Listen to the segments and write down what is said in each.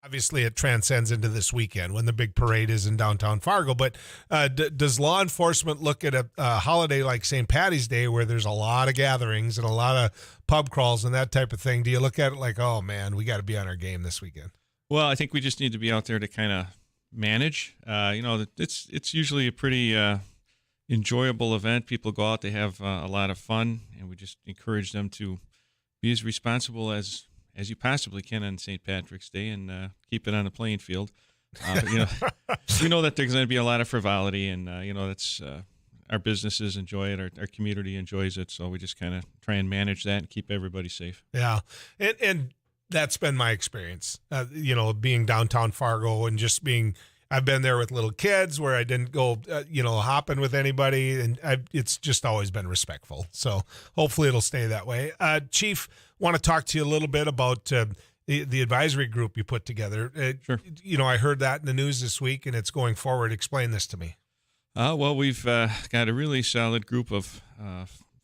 Obviously, it transcends into this weekend when the big parade is in downtown Fargo. But does law enforcement look at a holiday like St. Patty's Day, where there's a lot of gatherings and a lot of pub crawls and that type of thing? Do you look at it like, oh man, we got to be on our game this weekend? Well, I think we just need to be out there to kind of manage. It's usually a pretty enjoyable event. People go out, they have a lot of fun, and we just encourage them to be as responsible as you possibly can on St. Patrick's Day and keep it on the playing field. But, we know that there's going to be a lot of frivolity, and that's our businesses enjoy it, our community enjoys it, so we just kind of try and manage that and keep everybody safe. Yeah, and that's been my experience. Being downtown Fargo and just being. I've been there with little kids where I didn't go, hopping with anybody, and it's just always been respectful. So hopefully it'll stay that way. Chief, want to talk to you a little bit about the advisory group you put together. Sure. I heard that in the news this week, and it's going forward. Explain this to me. Well, we've got a really solid group of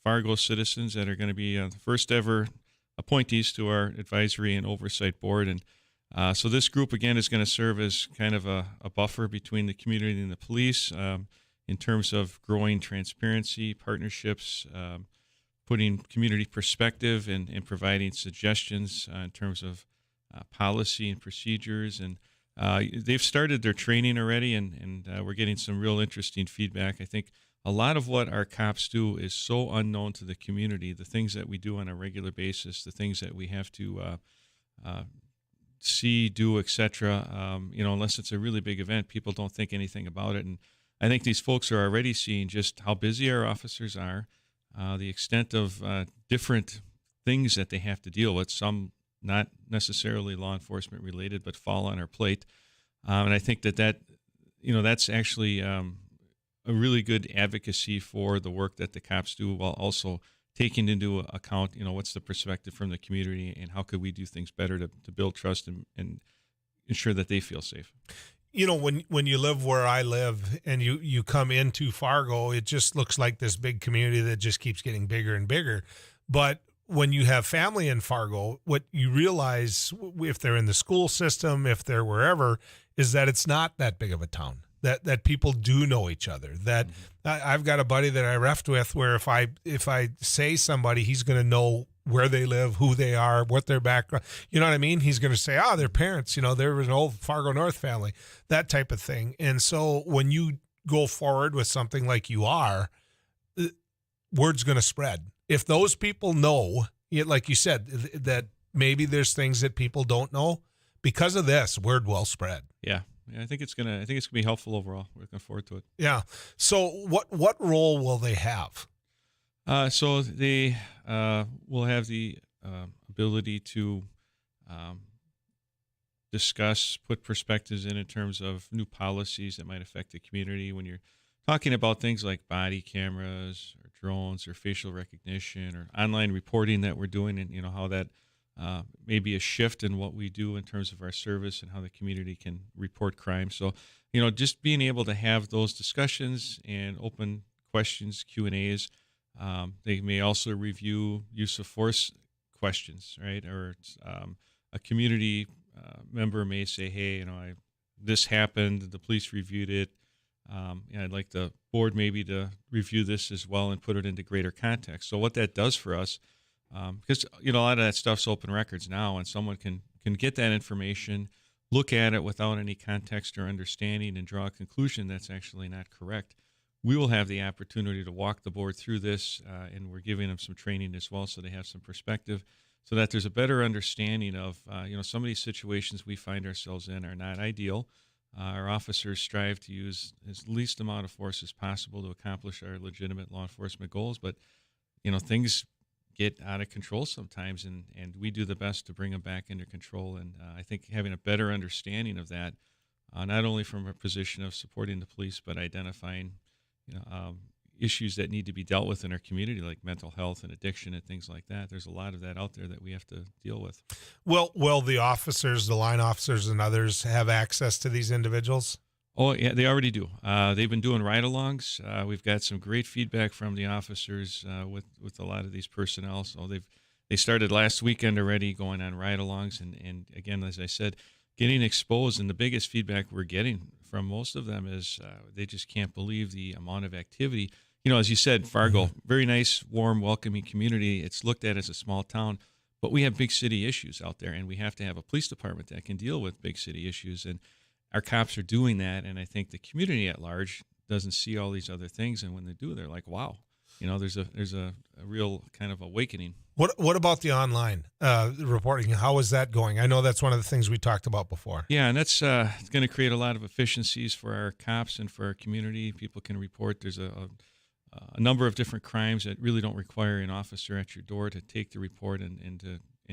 Fargo citizens that are going to be the first ever appointees to our advisory and oversight board, and so this group, again, is going to serve as kind of a buffer between the community and the police in terms of growing transparency, partnerships, putting community perspective, and providing suggestions in terms of policy and procedures. And they've started their training already, and we're getting some real interesting feedback. I think a lot of what our cops do is so unknown to the community, the things that we do on a regular basis, the things that we have to see, do, etc. Unless it's a really big event, people don't think anything about it. And I think these folks are already seeing just how busy our officers are, the extent of different things that they have to deal with, some not necessarily law enforcement related, but fall on our plate. And I think that's actually a really good advocacy for the work that the cops do, while also taking into account, what's the perspective from the community and how could we do things better to build trust and ensure that they feel safe. When you live where I live and you come into Fargo, it just looks like this big community that just keeps getting bigger and bigger. But when you have family in Fargo, what you realize, if they're in the school system, if they're wherever, is that it's not that big of a town. That people do know each other. That I've got a buddy that I refed with where if I say somebody, he's going to know where they live, who they are, what their background. You know what I mean? He's going to say, their parents. They're an old Fargo North family, that type of thing. And so when you go forward with something like you are, word's going to spread. If those people know, like you said, that maybe there's things that people don't know, because of this, word will spread. Yeah, I think it's gonna be helpful overall. We're looking forward to it. Yeah. So what role will they have? So they will have the ability to discuss, put perspectives in terms of new policies that might affect the community. When you're talking about things like body cameras or drones or facial recognition or online reporting that we're doing, and how that may be a shift in what we do in terms of our service and how the community can report crime. So, just being able to have those discussions and open questions, Q&As. They may also review use of force questions, right? Or a community member may say, hey, this happened, the police reviewed it. I'd like the board maybe to review this as well and put it into greater context. So what that does for us, because a lot of that stuff's open records now, and someone can get that information, look at it without any context or understanding, and draw a conclusion that's actually not correct. We will have the opportunity to walk the board through this, and we're giving them some training as well, so they have some perspective, so that there's a better understanding of some of these situations we find ourselves in are not ideal. Our officers strive to use as least amount of force as possible to accomplish our legitimate law enforcement goals, but things get out of control sometimes, and we do the best to bring them back under control. And I think having a better understanding of that, not only from a position of supporting the police, but identifying issues that need to be dealt with in our community, like mental health and addiction and things like that. There's a lot of that out there that we have to deal with. Will the officers, the line officers and others, have access to these individuals? Oh, yeah, they already do. They've been doing ride-alongs. We've got some great feedback from the officers with a lot of these personnel. So they started last weekend already going on ride-alongs. And again, as I said, getting exposed. And the biggest feedback we're getting from most of them is they just can't believe the amount of activity. As you said, Fargo, very nice, warm, welcoming community. It's looked at as a small town, but we have big city issues out there, and we have to have a police department that can deal with big city issues. And our cops are doing that. And I think the community at large doesn't see all these other things. And when they do, they're like, wow, there's a real kind of awakening. What about the online reporting? How is that going? I know that's one of the things we talked about before. Yeah, and that's it's going to create a lot of efficiencies for our cops and for our community. People can report. There's a number of different crimes that really don't require an officer at your door to take the report and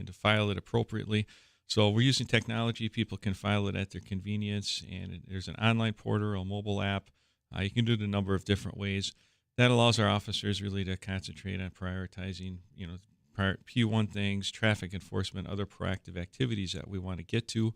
to file it appropriately. So we're using technology. People can file it at their convenience, and there's an online portal, a mobile app. You can do it a number of different ways. That allows our officers really to concentrate on prioritizing, P1 things, traffic enforcement, other proactive activities that we want to get to.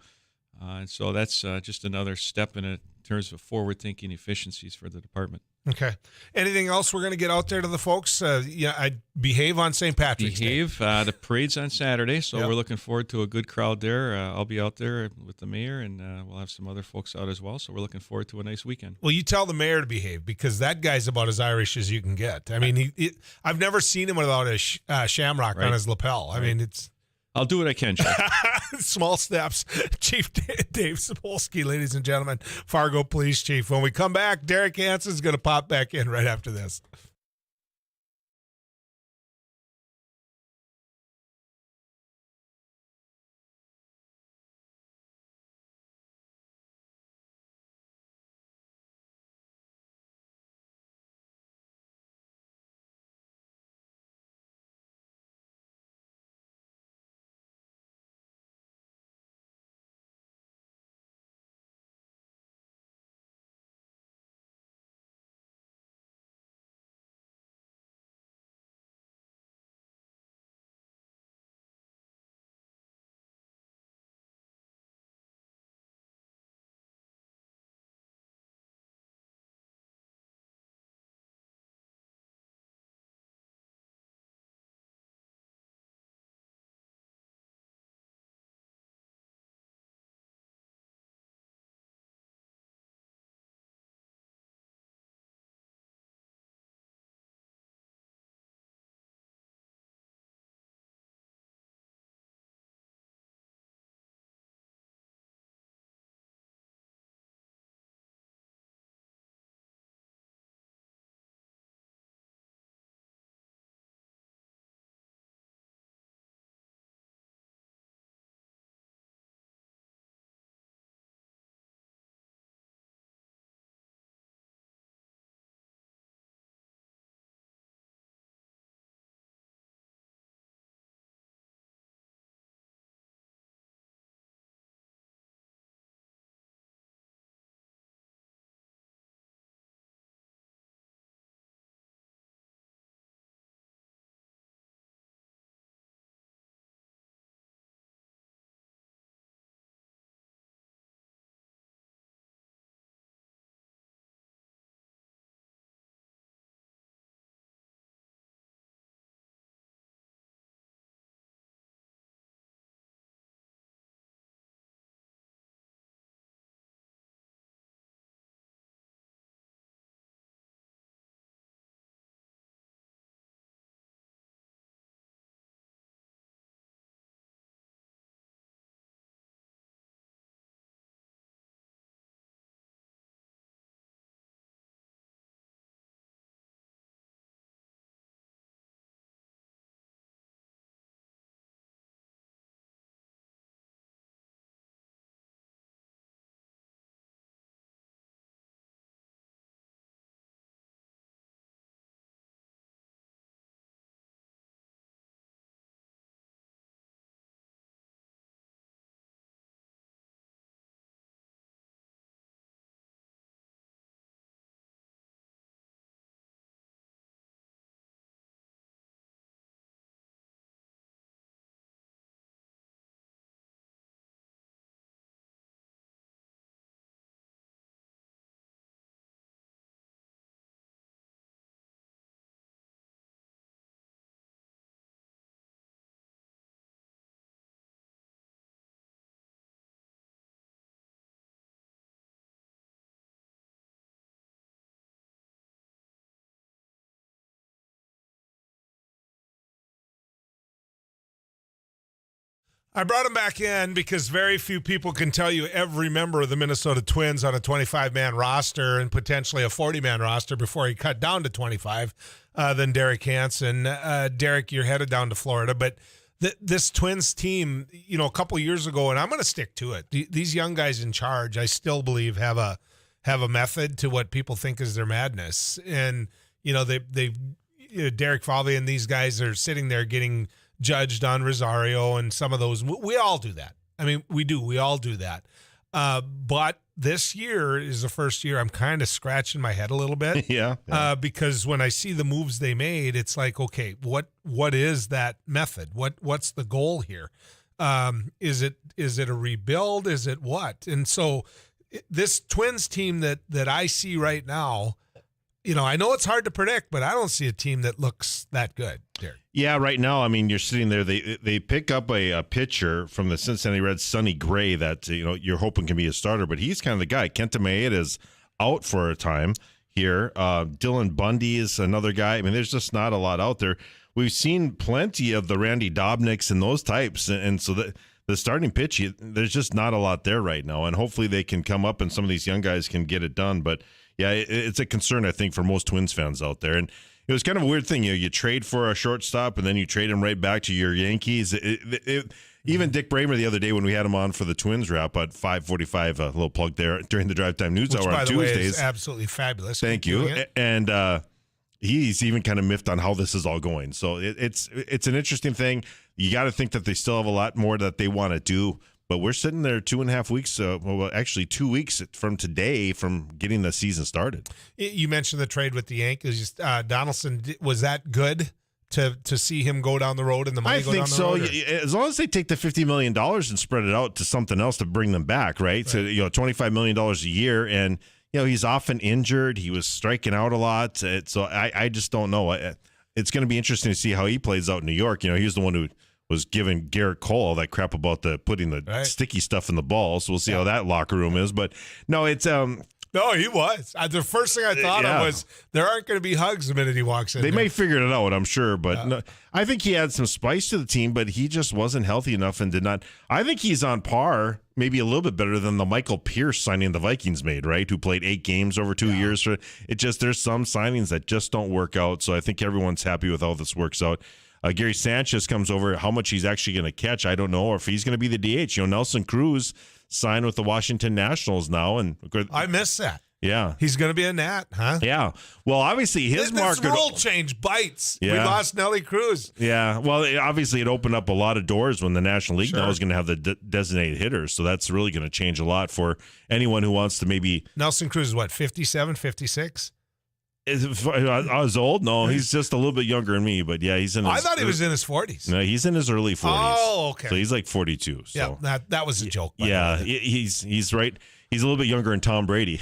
And so that's just another step in terms of forward-thinking efficiencies for the department. Okay. Anything else we're going to get out there to the folks? I behave on St. Patrick's Day. The parade's on Saturday, so Yep. we're looking forward to a good crowd there. I'll be out there with the mayor, and we'll have some other folks out as well. So we're looking forward to a nice weekend. Well, you tell the mayor to behave, because that guy's about as Irish as you can get. I mean, I've never seen him without a shamrock on his lapel. I mean, it's I'll do what I can, Jeff. small steps. Chief Dave Sapolsky, ladies and gentlemen, Fargo Police Chief. When we come back, Derek Hansen's going to pop back in right after this. I brought him back in because very few people can tell you every member of the Minnesota Twins on a 25-man roster and potentially a 40-man roster before he cut down to 25 than Derek Hansen. Derek, you're headed down to Florida, but this Twins team, a couple years ago, and I'm going to stick to it. These young guys in charge, I still believe, have a method to what people think is their madness. And, Derek Falvey and these guys are sitting there getting judged on Rosario and some of those. We all do that. I mean, we do. We all do that. But this year is the first year I'm kind of scratching my head a little bit. Yeah. Because when I see the moves they made, it's like, okay, what is that method? What's the goal here? Is it a rebuild? Is it what? And so this Twins team that I see right now, I know it's hard to predict, but I don't see a team that looks that good, Derek. Yeah, right now, I mean, you're sitting there. They pick up a pitcher from the Cincinnati Reds, Sonny Gray, that you're hoping can be a starter, but he's kind of the guy. Kenta Maeda is out for a time here. Dylan Bundy is another guy. I mean, there's just not a lot out there. We've seen plenty of the Randy Dobniks and those types, and so the starting pitch, there's just not a lot there right now, and hopefully they can come up and some of these young guys can get it done, but yeah, it's a concern, I think, for most Twins fans out there. And it was kind of a weird thing. You trade for a shortstop, and then you trade him right back to your Yankees. Even Dick Bramer the other day when we had him on for the Twins wrap at 5:45, a little plug there, during the Drive Time News Hour on Tuesdays. Which, by the way, is absolutely fabulous. Thank you. And he's even kind of miffed on how this is all going. So it's an interesting thing. You got to think that they still have a lot more that they want to do. But we're sitting there 2.5 weeks, actually 2 weeks from today from getting the season started. You mentioned the trade with the Yankees. Donaldson, was that good to see him go down the road and the money go down the road? I think so. As long as they take the $50 million and spread it out to something else to bring them back, right? So, $25 million a year. And, he's often injured. He was striking out a lot. So I just don't know. It's going to be interesting to see how he plays out in New York. He was the one who was giving Garrett Cole all that crap about putting the sticky stuff in the ball. So we'll see how that locker room is. But no, it's no, he was. The first thing I thought of was there aren't going to be hugs the minute he walks in. They may figure it out, I'm sure. But no, I think he had some spice to the team, but he just wasn't healthy enough and did not. I think he's on par, maybe a little bit better than the Michael Pierce signing the Vikings made, right? Who played 8 games over 2 years. There's some signings that just don't work out. So I think everyone's happy with how this works out. Gary Sanchez comes over. How much he's actually going to catch, I don't know. Or if he's going to be the DH. Nelson Cruz signed with the Washington Nationals now, and I missed that. Yeah, he's going to be a Nat, huh? Yeah. Well, obviously his market. This rule change bites. Yeah. We lost Nelly Cruz. Yeah. Well, obviously it opened up a lot of doors when the National League now is going to have the designated hitters. So that's really going to change a lot for anyone who wants to maybe. Nelson Cruz is what, 57, 56? I was old? No, he's just a little bit younger than me, but yeah, he's in his... I thought he was in his 40s. No, he's in his early 40s. Oh, okay. So he's like 42. So. Yeah, that was a joke. Yeah, he's right. He's a little bit younger than Tom Brady.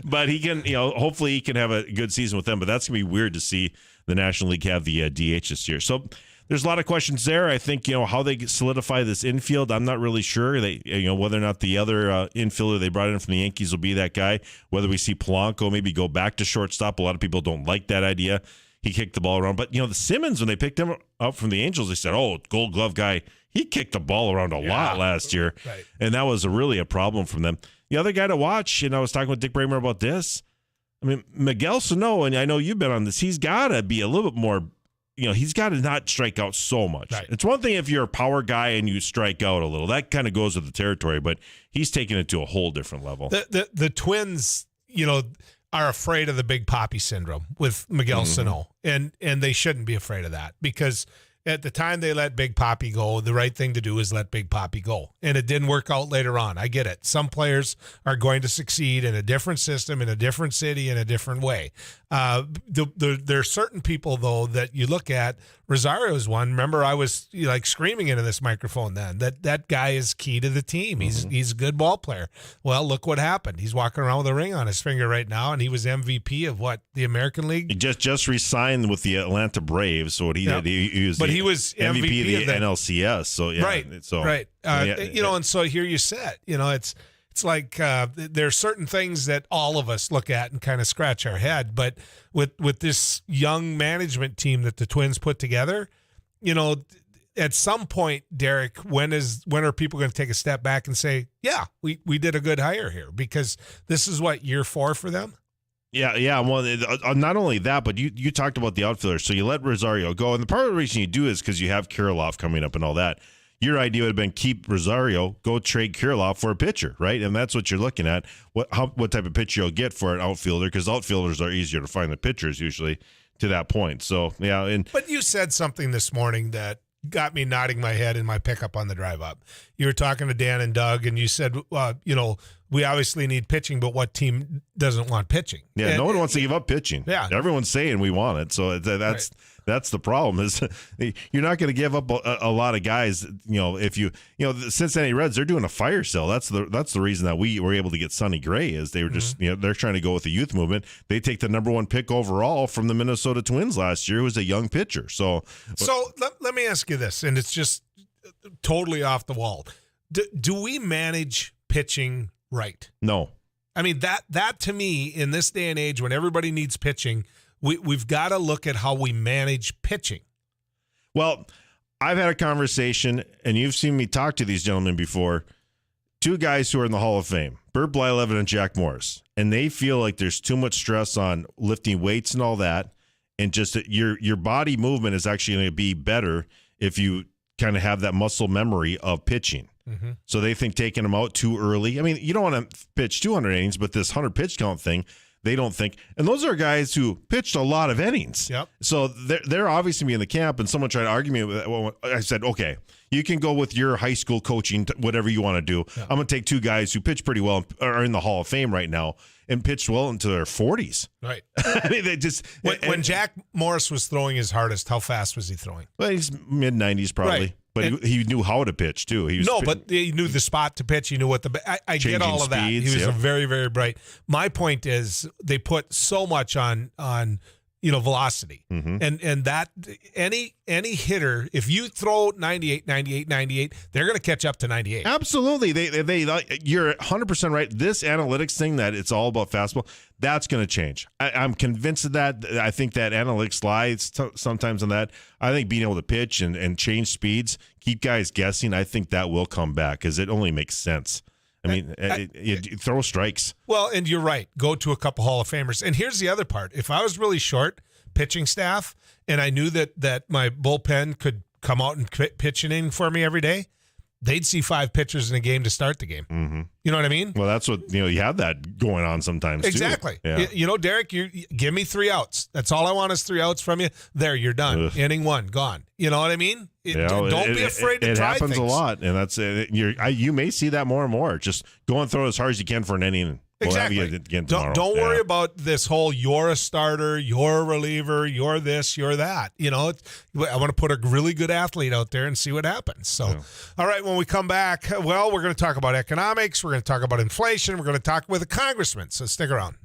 But he can, hopefully he can have a good season with them, but that's going to be weird to see the National League have the DH this year. So there's a lot of questions there. I think, how they solidify this infield, I'm not really sure. They, whether or not the other infielder they brought in from the Yankees will be that guy, whether we see Polanco maybe go back to shortstop. A lot of people don't like that idea. He kicked the ball around. But, the Simmons, when they picked him up from the Angels, they said, Gold Glove guy, he kicked the ball around a lot last year. Right. And that was really a problem from them. The other guy to watch, I was talking with Dick Bramer about this. I mean, Miguel Sano, and I know you've been on this, he's got to be a little bit more, he's got to not strike out so much. Right. It's one thing if you're a power guy and you strike out a little. That kind of goes with the territory, but he's taking it to a whole different level. The Twins, are afraid of the Big Papi syndrome with Miguel Sano, and they shouldn't be afraid of that because at the time they let Big Papi go, the right thing to do is let Big Papi go. And it didn't work out later on. I get it. Some players are going to succeed in a different system, in a different city, in a different way. There are certain people, though, that you look at. Rosario's one. Remember, I was screaming into this microphone then that guy is key to the team. He's a good ball player. Well, look what happened. He's walking around with a ring on his finger right now, and he was MVP of the American League? He just re-signed with the Atlanta Braves. So what he did, he was MVP of the NLCS. So yeah, right. And so here you sit. It's like there are certain things that all of us look at and kind of scratch our head. But with this young management team that the Twins put together, at some point, Derek, when are people going to take a step back and say, yeah, we did a good hire here, because this is what, year 4 for them? Yeah. Well, not only that, but you talked about the outfielders. So you let Rosario go, and the part of the reason you do is because you have Kirilloff coming up and all that. Your idea would have been keep Rosario, go trade Kirilloff for a pitcher, right? And that's what you're looking at. What type of pitcher you'll get for an outfielder, because outfielders are easier to find than pitchers usually to that point. So yeah, but you said something this morning that got me nodding my head in my pickup on the drive up. You were talking to Dan and Doug, and you said, we obviously need pitching, but what team doesn't want pitching? Yeah, and, no one wants to give up pitching. Yeah, everyone's saying we want it, so that's right. That's the problem. Is you're not going to give up a lot of guys. If the Cincinnati Reds, they're doing a fire sale. That's the reason that we were able to get Sonny Gray, is they were just they're trying to go with the youth movement. They take the number 1 pick overall from the Minnesota Twins last year, who was a young pitcher. So let me ask you this, and it's just totally off the wall. Do we manage pitching right? No. I mean, that to me, in this day and age when everybody needs pitching, we've got to look at how we manage pitching. Well, I've had a conversation, and you've seen me talk to these gentlemen before, 2 guys who are in the Hall of Fame, Bert Blyleven and Jack Morris, and they feel like there's too much stress on lifting weights and all that, and just that your body movement is actually going to be better if you kind of have that muscle memory of pitching. Mm-hmm. So they think taking them out too early. I mean, you don't want to pitch 200 innings, but this 100 pitch count thing, they don't think. And those are guys who pitched a lot of innings. Yep. So they're obviously in the camp, and someone tried to argue me with that. Well, I said, okay, you can go with your high school coaching, whatever you want to do. Yeah. I'm going to take 2 guys who pitch pretty well, are in the Hall of Fame right now, and pitched well into their 40s. Right. I mean, they just when Jack Morris was throwing his hardest, how fast was he throwing? Well, he's mid-90s probably. Right. But he knew how to pitch, too. But he knew the spot to pitch. He knew what I get all of that. Speeds, he was very, very bright. My point is they put so much on velocity. Mm-hmm. And that any hitter, if you throw 98, they're going to catch up to 98. Absolutely. They you're 100% right. This analytics thing that it's all about fastball, that's going to change. I'm convinced of that. I think that analytics lies sometimes on that. I think being able to pitch and change speeds, keep guys guessing, I think that will come back because it only makes sense. I mean, you throw strikes. Well, and you're right. Go to a couple Hall of Famers. And here's the other part. If I was really short pitching staff and I knew that my bullpen could come out and pitch an inning for me every day, they'd see 5 pitchers in a game to start the game. Mm-hmm. You know what I mean? Well, that's what, you have that going on sometimes, too. Exactly. Yeah. Derek, you give me 3 outs. That's all I want is 3 outs from you. There, you're done. Ugh. Inning 1, gone. You know what I mean? Don't be afraid to try things. It happens a lot, and that's you may see that more and more. Just go and throw as hard as you can for an inning. Exactly. We'll have you again tomorrow. Don't worry about this whole you're a starter, you're a reliever, you're this, you're that. I want to put a really good athlete out there and see what happens. So, All right, when we come back, we're going to talk about economics. We're going to talk about inflation. We're going to talk with a congressman. So stick around.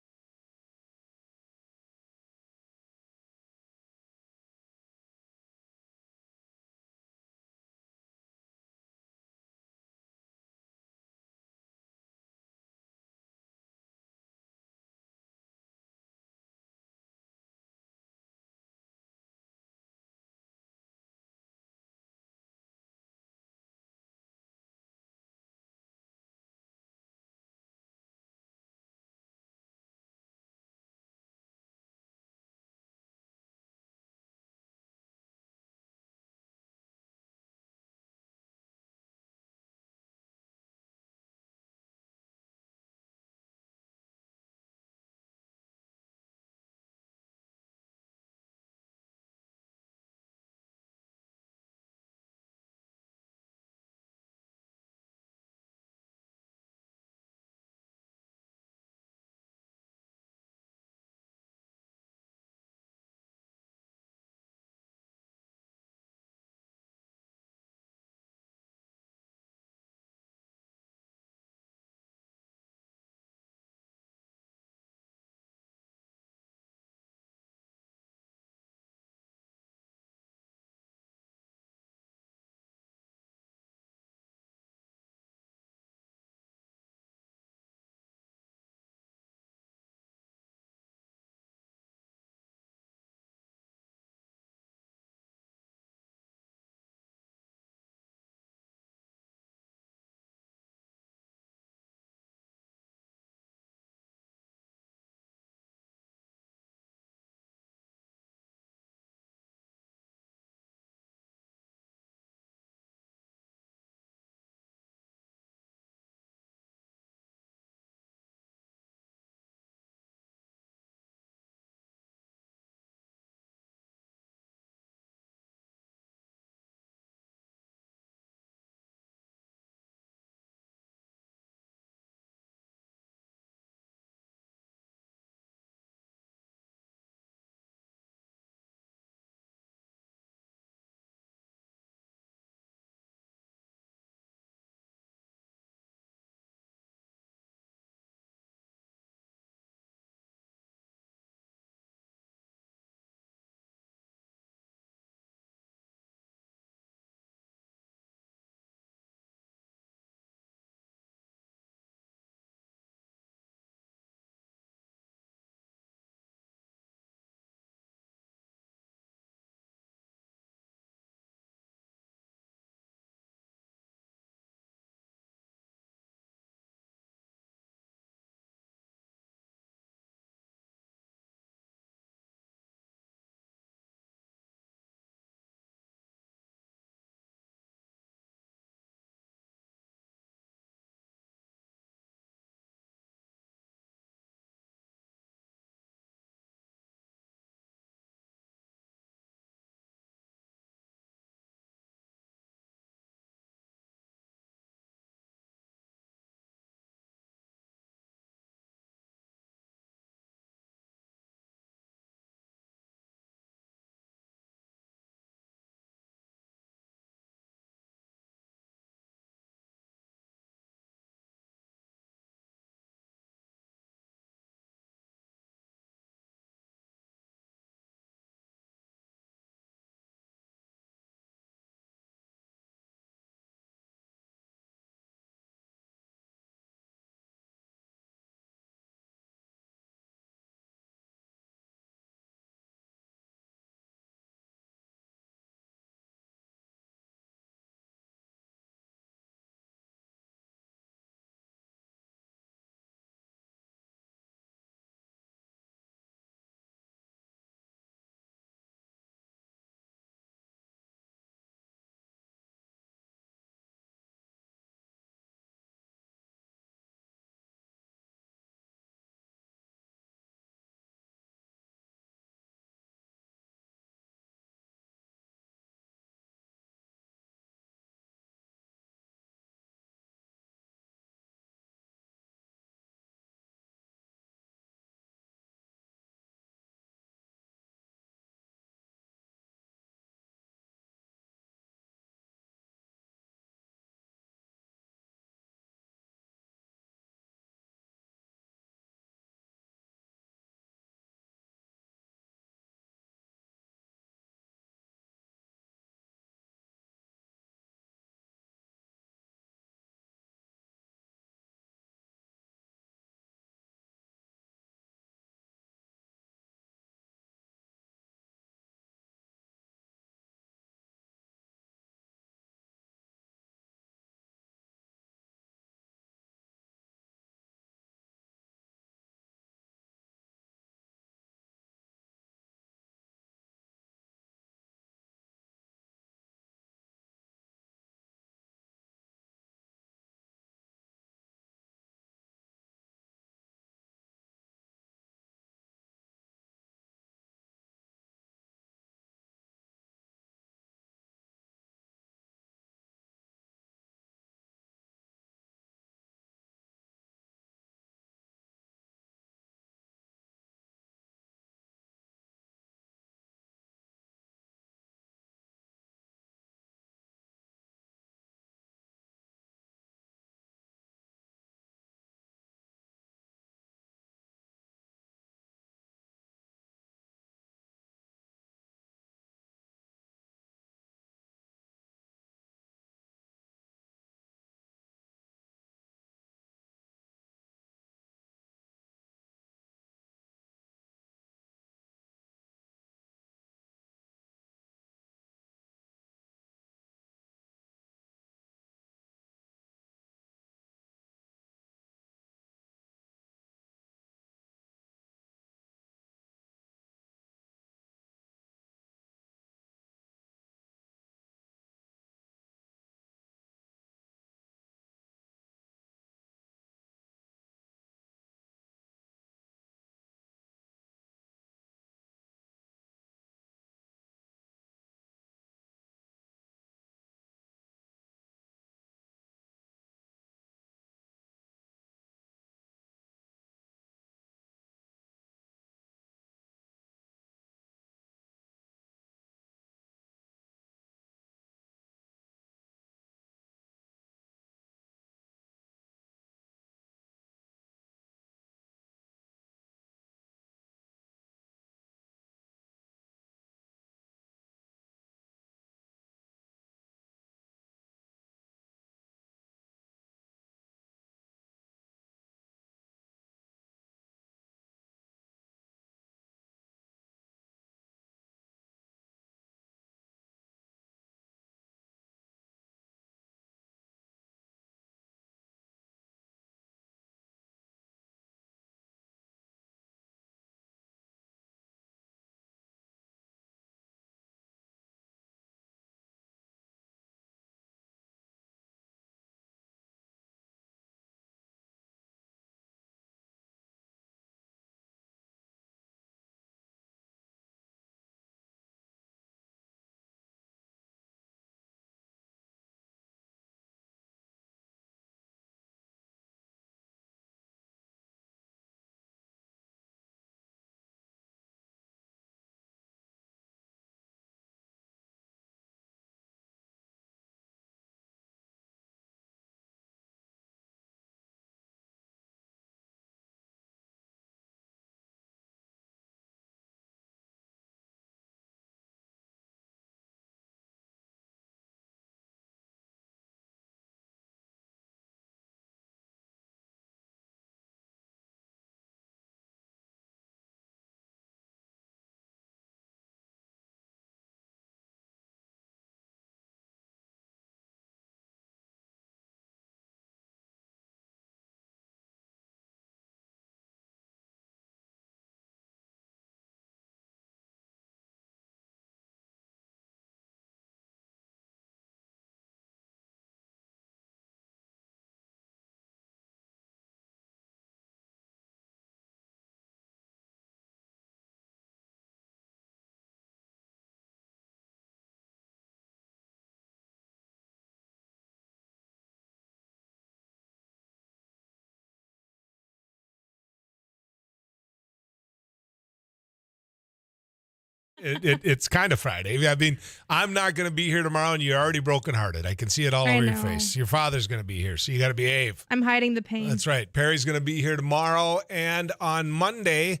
It's kind of Friday. I mean, I'm not going to be here tomorrow, and you're already brokenhearted. I can see it all over your face. Your father's going to be here, so you got to behave. I'm hiding the pain. That's right. Perry's going to be here tomorrow, and on Monday,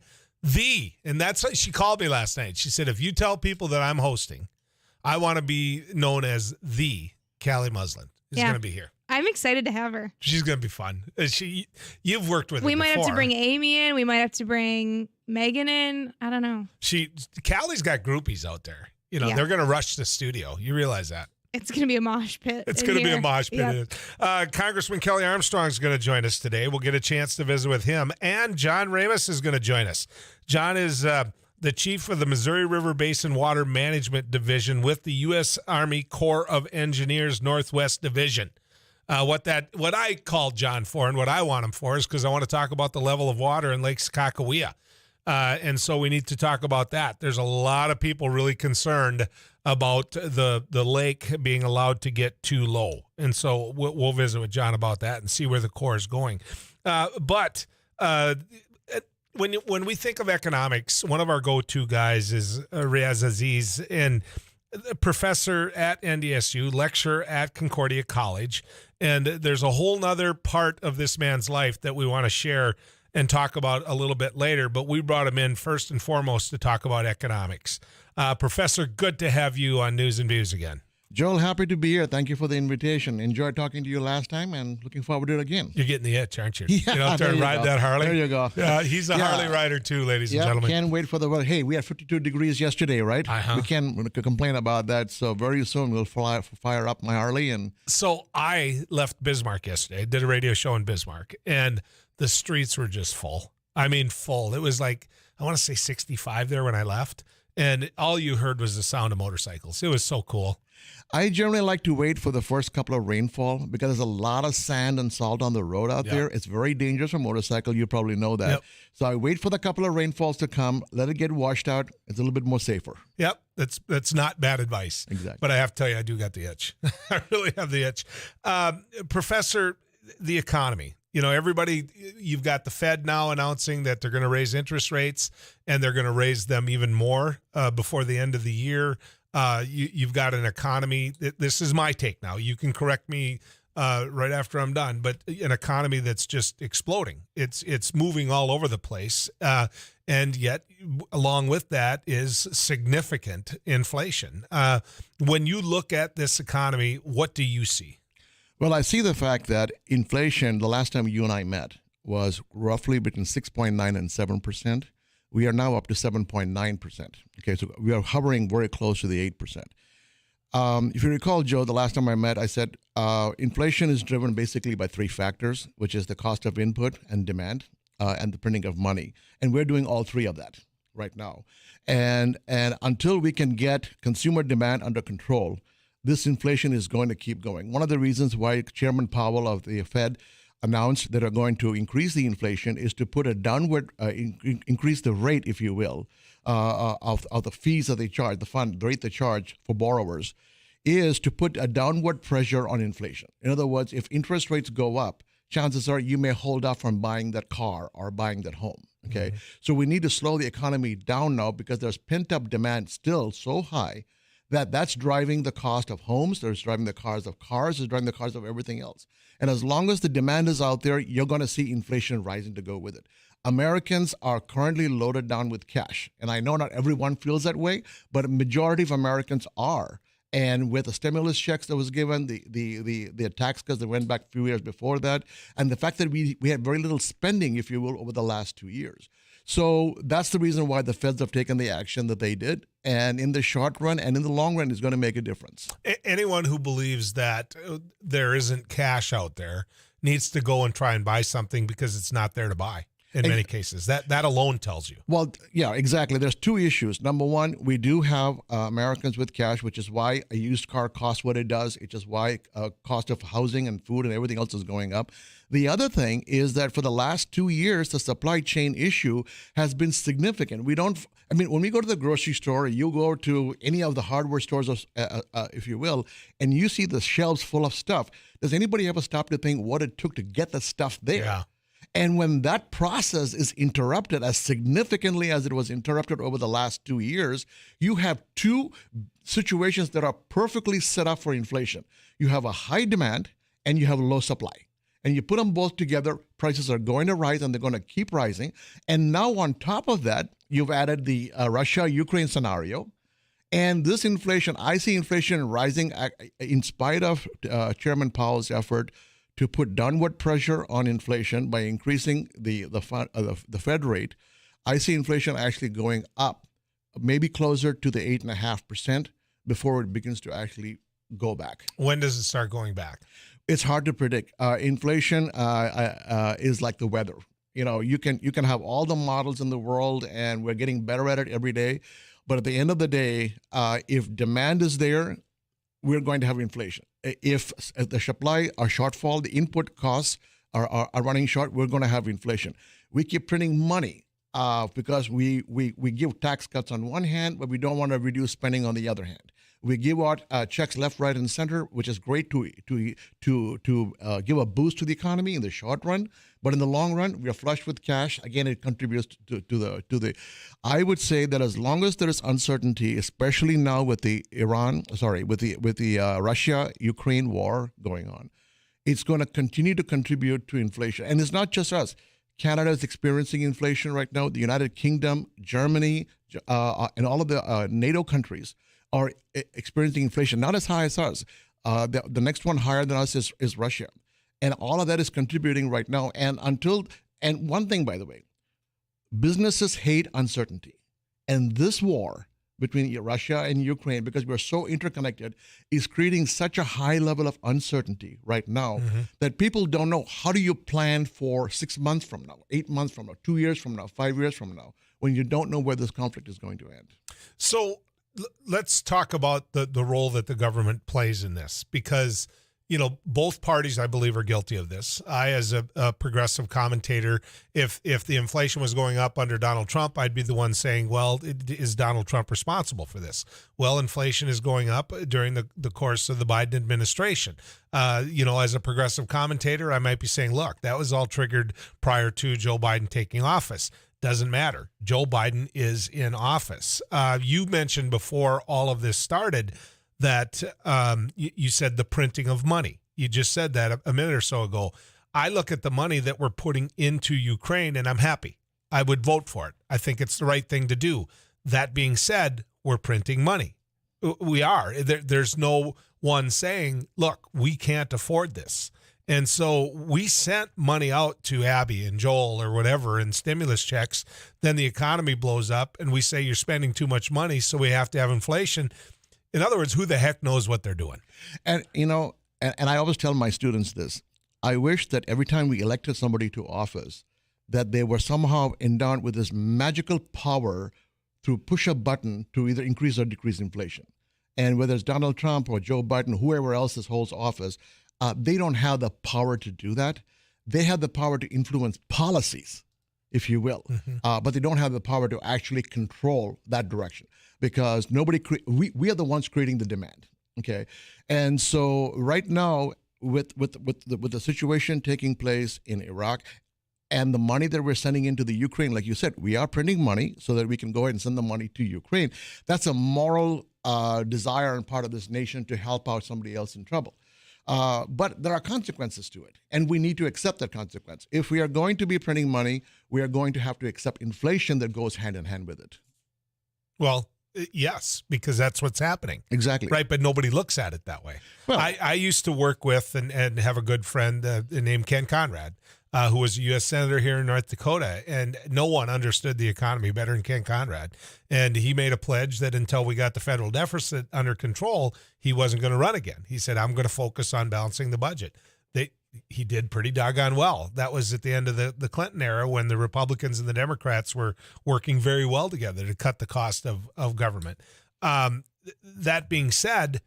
and that's what she called me last night. She said, if you tell people that I'm hosting, I want to be known as the Callie Muslin is going to be here. I'm excited to have her. She's going to be fun. You've worked with her We might before. have to bring Amy in. We might have to bring Megan in. I don't know. Callie's got groupies out there. They're going to rush the studio. You realize that. It's going to be a mosh pit. It's going to be a mosh pit. Yep. Congressman Kelly Armstrong is going to join us today. We'll get a chance to visit with him. And John Ramus is going to join us. John is the chief of the Missouri River Basin Water Management Division with the U.S. Army Corps of Engineers Northwest Division. What I called John for and what I want him for is because I want to talk about the level of water in Lake Sakakawea. And so we need to talk about that. There's a lot of people really concerned about the lake being allowed to get too low. And so we'll visit with John about that and see where the Corps is going. But when we think of economics, one of our go-to guys is Riaz Aziz, and professor at NDSU, lecturer at Concordia College. And there's a whole nother part of this man's life that we want to share and talk about a little bit later, but we brought him in first and foremost to talk about economics. Professor, good to have you on News and Views again. Joel, happy to be here. Thank you for the invitation. Enjoyed talking to you last time and looking forward to it again. You're getting the itch, aren't you? Yeah, Get out there and ride that Harley. There you go. He's a Harley rider too, ladies and gentlemen. Can't wait for the weather. Hey, we had 52 degrees yesterday, right? We can't complain about that. So very soon we'll fire up my Harley. So I left Bismarck yesterday. I did a radio show in Bismarck, and the streets were just full. I mean, full. It was like, I want to say 65 there when I left, and all you heard was the sound of motorcycles. It was so cool. I generally like to wait for the first couple of rainfall because there's a lot of sand and salt on the road out there. It's very dangerous for motorcycle. You probably know that. Yep. So I wait for the couple of rainfalls to come, let it get washed out. It's a little bit more safer. Yep. That's not bad advice. Exactly. But I have to tell you, I do got the itch. I really have the itch. Professor, the economy. Everybody, you've got the Fed now announcing that they're going to raise interest rates, and they're going to raise them even more before the end of the year. You've got an economy. This is my take now. You can correct me right after I'm done, but an economy that's just exploding. It's moving all over the place. And yet, along with that is significant inflation. When you look at this economy, what do you see? Well, I see the fact that inflation, the last time you and I met, was roughly between 6.9 and 7%. We are now up to 7.9%. Okay, so we are hovering very close to the 8%. If you recall, Joe, the last time I met, I said inflation is driven basically by three factors, which is the cost of input and demand and the printing of money. And we're doing all three of that right now. And until we can get consumer demand under control, this inflation is going to keep going. One of the reasons why Chairman Powell of the Fed announced that are going to increase the inflation is to put a downward, increase the rate, if you will, of the fees that they charge, the rate they charge for borrowers, is to put a downward pressure on inflation. In other words, if interest rates go up, chances are you may hold off from buying that car or buying that home. Okay, so we need to slow the economy down now because there's pent-up demand still so high that's driving the cost of homes, there's driving the cost of cars, it's driving the cost of everything else. And as long as the demand is out there, you're going to see inflation rising to go with it. Americans are currently loaded down with cash. And I know not everyone feels that way, but a majority of Americans are. And with the stimulus checks that was given, the tax cuts that went back a few years before that, and the fact that we had very little spending, if you will, over the last 2 years. So that's the reason why the feds have taken the action that they did. And in the short run and in the long run, it's going to make a difference. Anyone who believes that there isn't cash out there needs to go and try and buy something because it's not there to buy. In many cases, that alone tells you. Well, yeah, exactly. There's two issues. Number one, we do have Americans with cash, which is why a used car costs what it does. It's just why cost of housing and food and everything else is going up. The other thing is that for the last 2 years, the supply chain issue has been significant. When we go to the grocery store, you go to any of the hardware stores, if you will, and you see the shelves full of stuff. Does anybody ever stop to think what it took to get the stuff there? Yeah. And when that process is interrupted as significantly as it was interrupted over the last 2 years, you have two situations that are perfectly set up for inflation. You have a high demand and you have a low supply. And you put them both together, prices are going to rise and they're going to keep rising. And now on top of that, you've added the Russia-Ukraine scenario. And this inflation, I see inflation rising in spite of Chairman Powell's effort to put downward pressure on inflation by increasing the Fed rate. I see inflation actually going up, maybe closer to the 8.5% before it begins to actually go back. When does it start going back? It's hard to predict. Inflation is like the weather. You can have all the models in the world, and we're getting better at it every day. But at the end of the day, if demand is there, we're going to have inflation. If the supply are shortfall, the input costs are running short, we're going to have inflation. We keep printing money because we give tax cuts on one hand, but we don't want to reduce spending on the other hand. We give out checks left, right, and center, which is great to give a boost to the economy in the short run. But in the long run, we are flush with cash. Again, it contributes to the. I would say that as long as there is uncertainty, especially now with the Russia-Ukraine war going on, it's going to continue to contribute to inflation. And it's not just us. Canada is experiencing inflation right now. The United Kingdom, Germany, and all of the NATO countries are experiencing inflation, not as high as us. The next one higher than us is Russia. And all of that is contributing right now. And one thing, by the way, businesses hate uncertainty. And this war between Russia and Ukraine, because we're so interconnected, is creating such a high level of uncertainty right now that people don't know, how do you plan for 6 months from now, 8 months from now, 2 years from now, 5 years from now, when you don't know where this conflict is going to end. So let's talk about the role that the government plays in this, because both parties, I believe, are guilty of this. I, as a progressive commentator, if the inflation was going up under Donald Trump, I'd be the one saying, well, is Donald Trump responsible for this? Well, inflation is going up during the course of the Biden administration. As a progressive commentator, I might be saying, look, that was all triggered prior to Joe Biden taking office. Doesn't matter. Joe Biden is in office. You mentioned before all of this started that you said the printing of money. You just said that a minute or so ago. I look at the money that we're putting into Ukraine and I'm happy. I would vote for it. I think it's the right thing to do. That being said, we're printing money. We are. There's no one saying, look, we can't afford this. And so we sent money out to Abby and Joel or whatever in stimulus checks. Then the economy blows up and we say you're spending too much money, so we have to have inflation. In other words, who the heck knows what they're doing? And, and I always tell my students this. I wish that every time we elected somebody to office, that they were somehow endowed with this magical power to push a button to either increase or decrease inflation. And whether it's Donald Trump or Joe Biden, whoever else holds office, they don't have the power to do that. They have the power to influence policies, if you will, but they don't have the power to actually control that direction, because we are the ones creating the demand. Okay, and so right now, with the situation taking place in Iraq, and the money that we're sending into the Ukraine, like you said, we are printing money so that we can go ahead and send the money to Ukraine. That's a moral desire on part of this nation to help out somebody else in trouble. But there are consequences to it, and we need to accept that consequence. If we are going to be printing money, we are going to have to accept inflation that goes hand in hand with it. Well, yes, because that's what's happening. Exactly. Right, but nobody looks at it that way. Well, I used to work with and have a good friend named Ken Conrad, who was a U.S. Senator here in North Dakota, and no one understood the economy better than Ken Conrad. And he made a pledge that until we got the federal deficit under control, he wasn't going to run again. He said, I'm going to focus on balancing the budget. He did pretty doggone well. That was at the end of the Clinton era, when the Republicans and the Democrats were working very well together to cut the cost of government. That being said,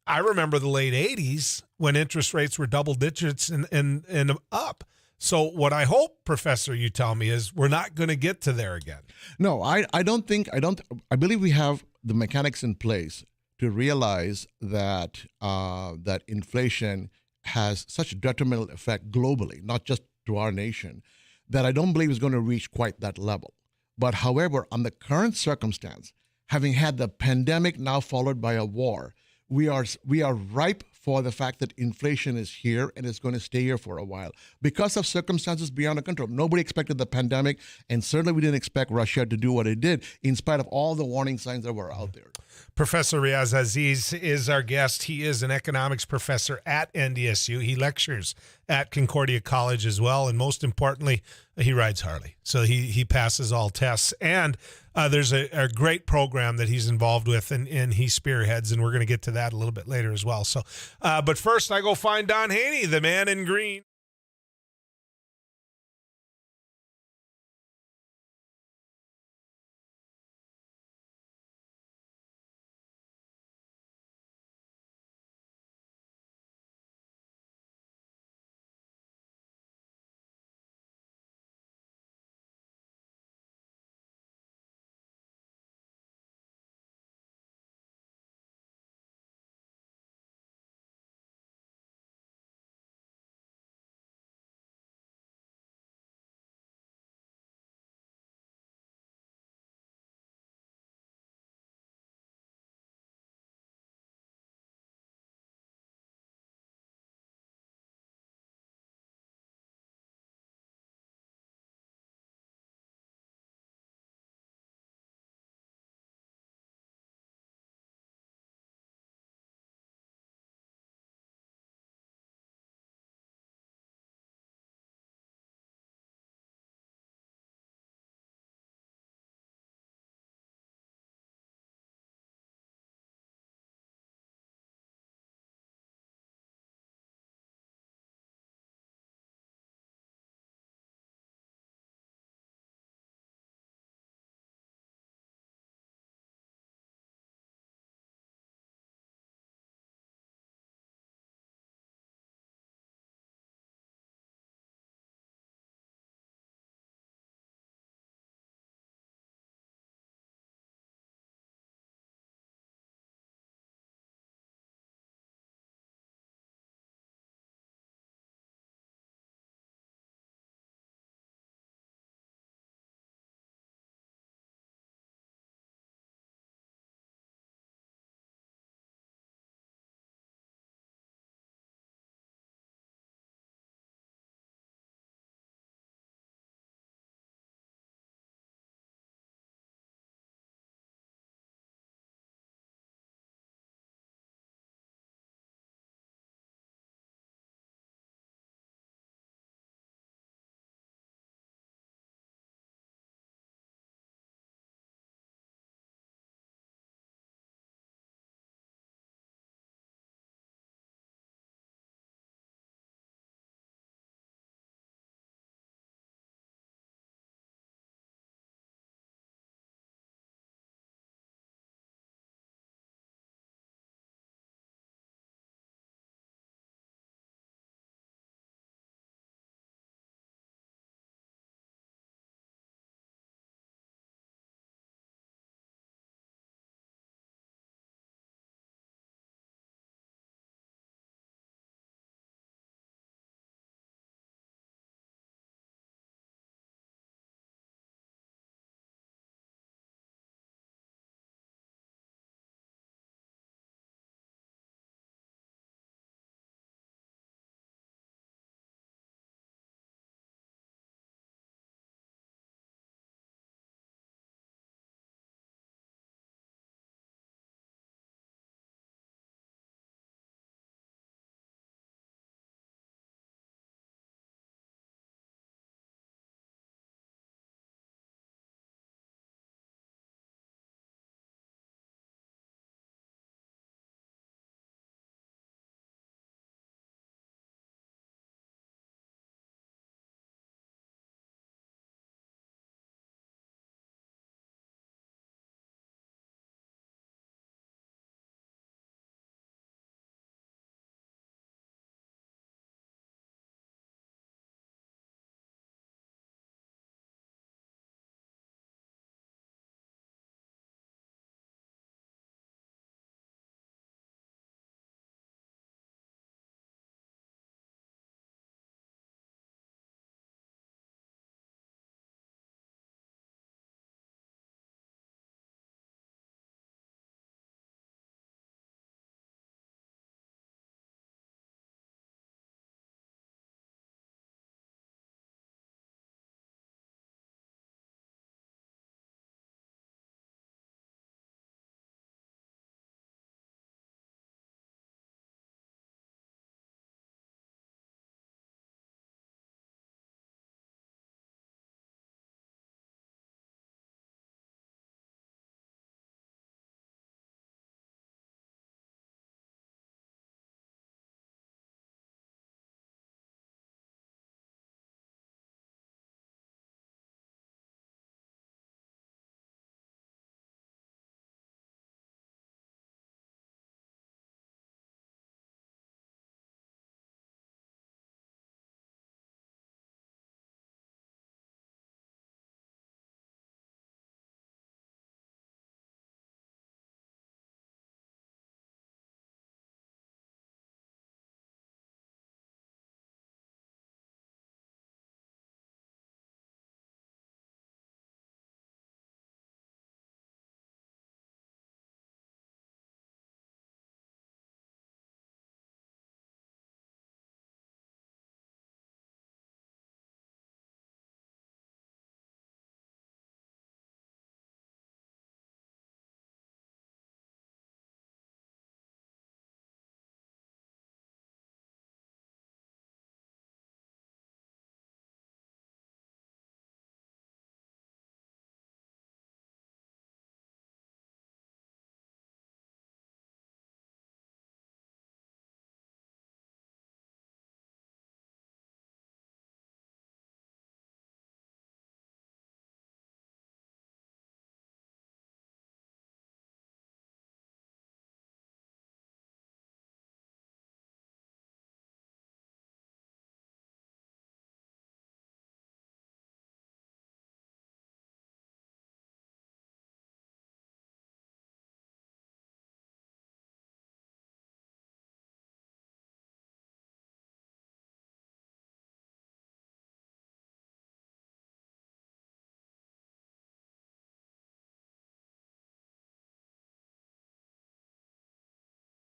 I remember the late 80s when interest rates were double digits and up. So what I hope, Professor, you tell me, is we're not going to get to there again. No, I believe we have the mechanics in place to realize that that inflation has such a detrimental effect globally, not just to our nation that I don't believe is going to reach quite that level. But however, on the current circumstance, having had the pandemic now followed by a war, we are ripe for the fact that inflation is here and it's going to stay here for a while because of circumstances beyond our control. Nobody expected the pandemic, and certainly we didn't expect Russia to do what it did in spite of all the warning signs that were out there. Professor Riaz Aziz is our guest. He is an economics professor at NDSU. He lectures at Concordia College as well. And most importantly, he rides Harley. So he passes all tests. And there's a great program that he's involved with and he spearheads. And we're going to get to that a little bit later as well. So, but first I go find Don Haney, the man in green.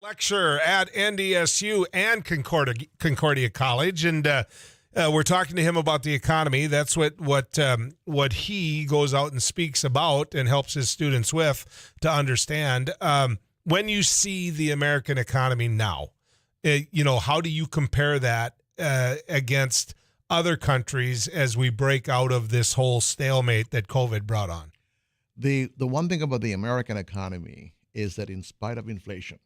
Lecturer at NDSU and Concordia College, and we're talking to him about the economy. That's what he goes out and speaks about and helps his students with to understand. When you see the American economy now, how do you compare that against other countries as we break out of this whole stalemate that COVID brought on? The one thing about the American economy is that in spite of inflation,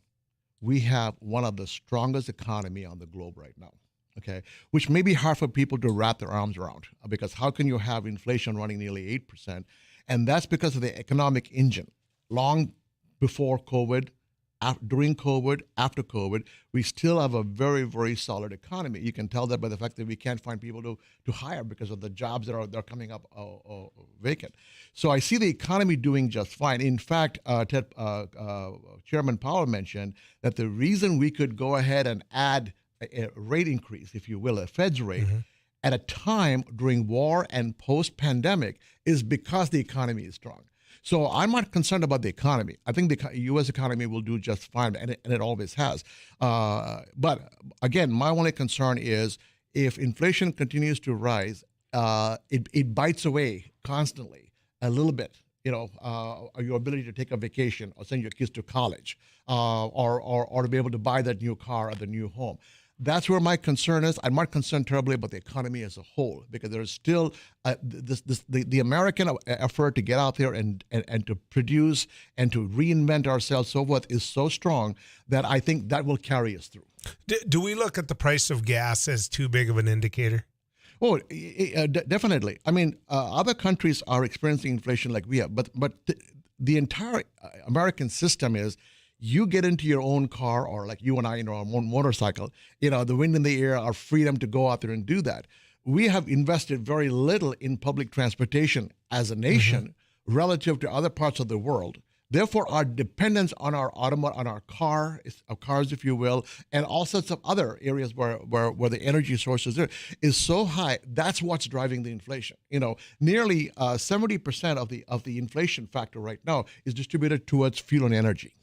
we have one of the strongest economy on the globe right now. Okay, which may be hard for people to wrap their arms around, because how can you have inflation running nearly 8%? And that's because of the economic engine. Long before COVID, during COVID, after COVID, we still have a very, very solid economy. You can tell that by the fact that we can't find people to hire because of the jobs that are coming up vacant. So I see the economy doing just fine. In fact, Chairman Powell mentioned that the reason we could go ahead and add a rate increase, if you will, a Fed's rate, at a time during war and post-pandemic is because the economy is strong. So I'm not concerned about the economy. I think the U.S. economy will do just fine, and it always has. But again, my only concern is if inflation continues to rise, it bites away constantly a little bit. Your ability to take a vacation or send your kids to college, or to be able to buy that new car or the new home. That's where my concern is. I'm not concerned terribly about the economy as a whole, because there's still the American effort to get out there and to produce and to reinvent ourselves, so forth, is so strong that I think that will carry us through. Do we look at the price of gas as too big of an indicator? Oh, definitely. I mean, other countries are experiencing inflation like we have, but the entire American system is, you get into your own car, or like you and I in our own motorcycle, the wind in the air, our freedom to go out there and do that. We have invested very little in public transportation as a nation relative to other parts of the world. Therefore, our dependence on our cars, if you will, and all sorts of other areas where the energy sources is so high. That's what's driving the inflation. Nearly 70% of the inflation factor right now is distributed towards fuel and energy.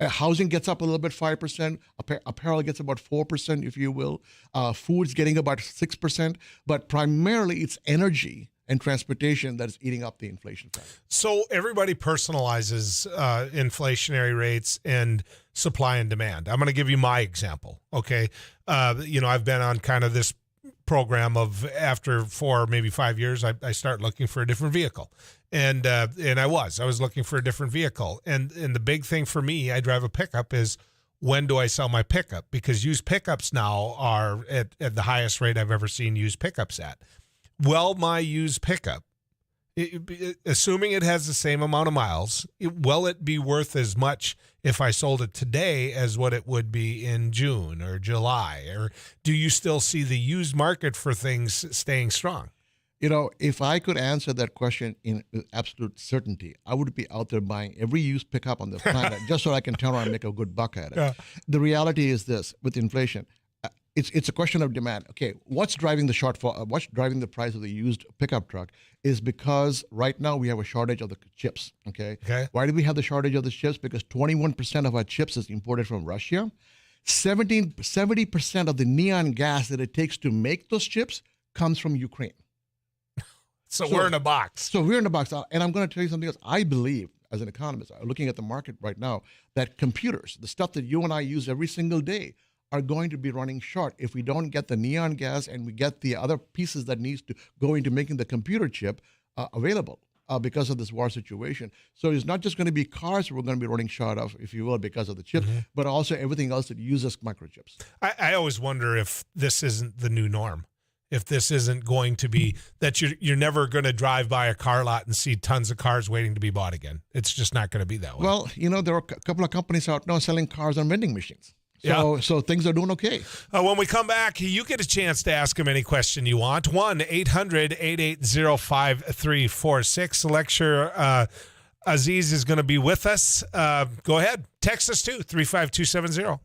Housing gets up a little bit, 5%. Apparel gets about 4%, if you will. Food's getting about 6%. But primarily, it's energy and transportation that is eating up the inflation factor. So everybody personalizes inflationary rates and supply and demand. I'm going to give you my example. Okay, I've been on kind of this program of, after 4 or maybe 5 years, I start looking for a different vehicle. And I was looking for a different vehicle. And the big thing for me, I drive a pickup, is when do I sell my pickup? Because used pickups now are at the highest rate I've ever seen used pickups at. Well, my used pickup, assuming it has the same amount of miles, will it be worth as much if I sold it today as what it would be in June or July? Or do you still see the used market for things staying strong? If I could answer that question in absolute certainty, I would be out there buying every used pickup on the planet just so I can turn around and make a good buck at it. Yeah. The reality is this: with inflation, it's a question of demand. Okay, what's driving the shortfall? What's driving the price of the used pickup truck is because right now we have a shortage of the chips. Okay. Why do we have the shortage of the chips? Because 21% of our chips is imported from Russia. 70% of the neon gas that it takes to make those chips comes from Ukraine. So we're in a box. So we're in a box. And I'm going to tell you something else. I believe, as an economist, looking at the market right now, that computers, the stuff that you and I use every single day, are going to be running short if we don't get the neon gas and we get the other pieces that needs to go into making the computer chip available because of this war situation. So it's not just going to be cars we're going to be running short of, if you will, because of the chips, but also everything else that uses microchips. I always wonder if this isn't the new norm. If this isn't going to be that you're never going to drive by a car lot and see tons of cars waiting to be bought again. It's just not going to be that way. Well, there are a couple of companies out now selling cars on vending machines. So things are doing okay. When we come back, you get a chance to ask him any question you want. 1-800-880-5346. Lecturer Aziz is going to be with us. Go ahead. Text us too, 35270.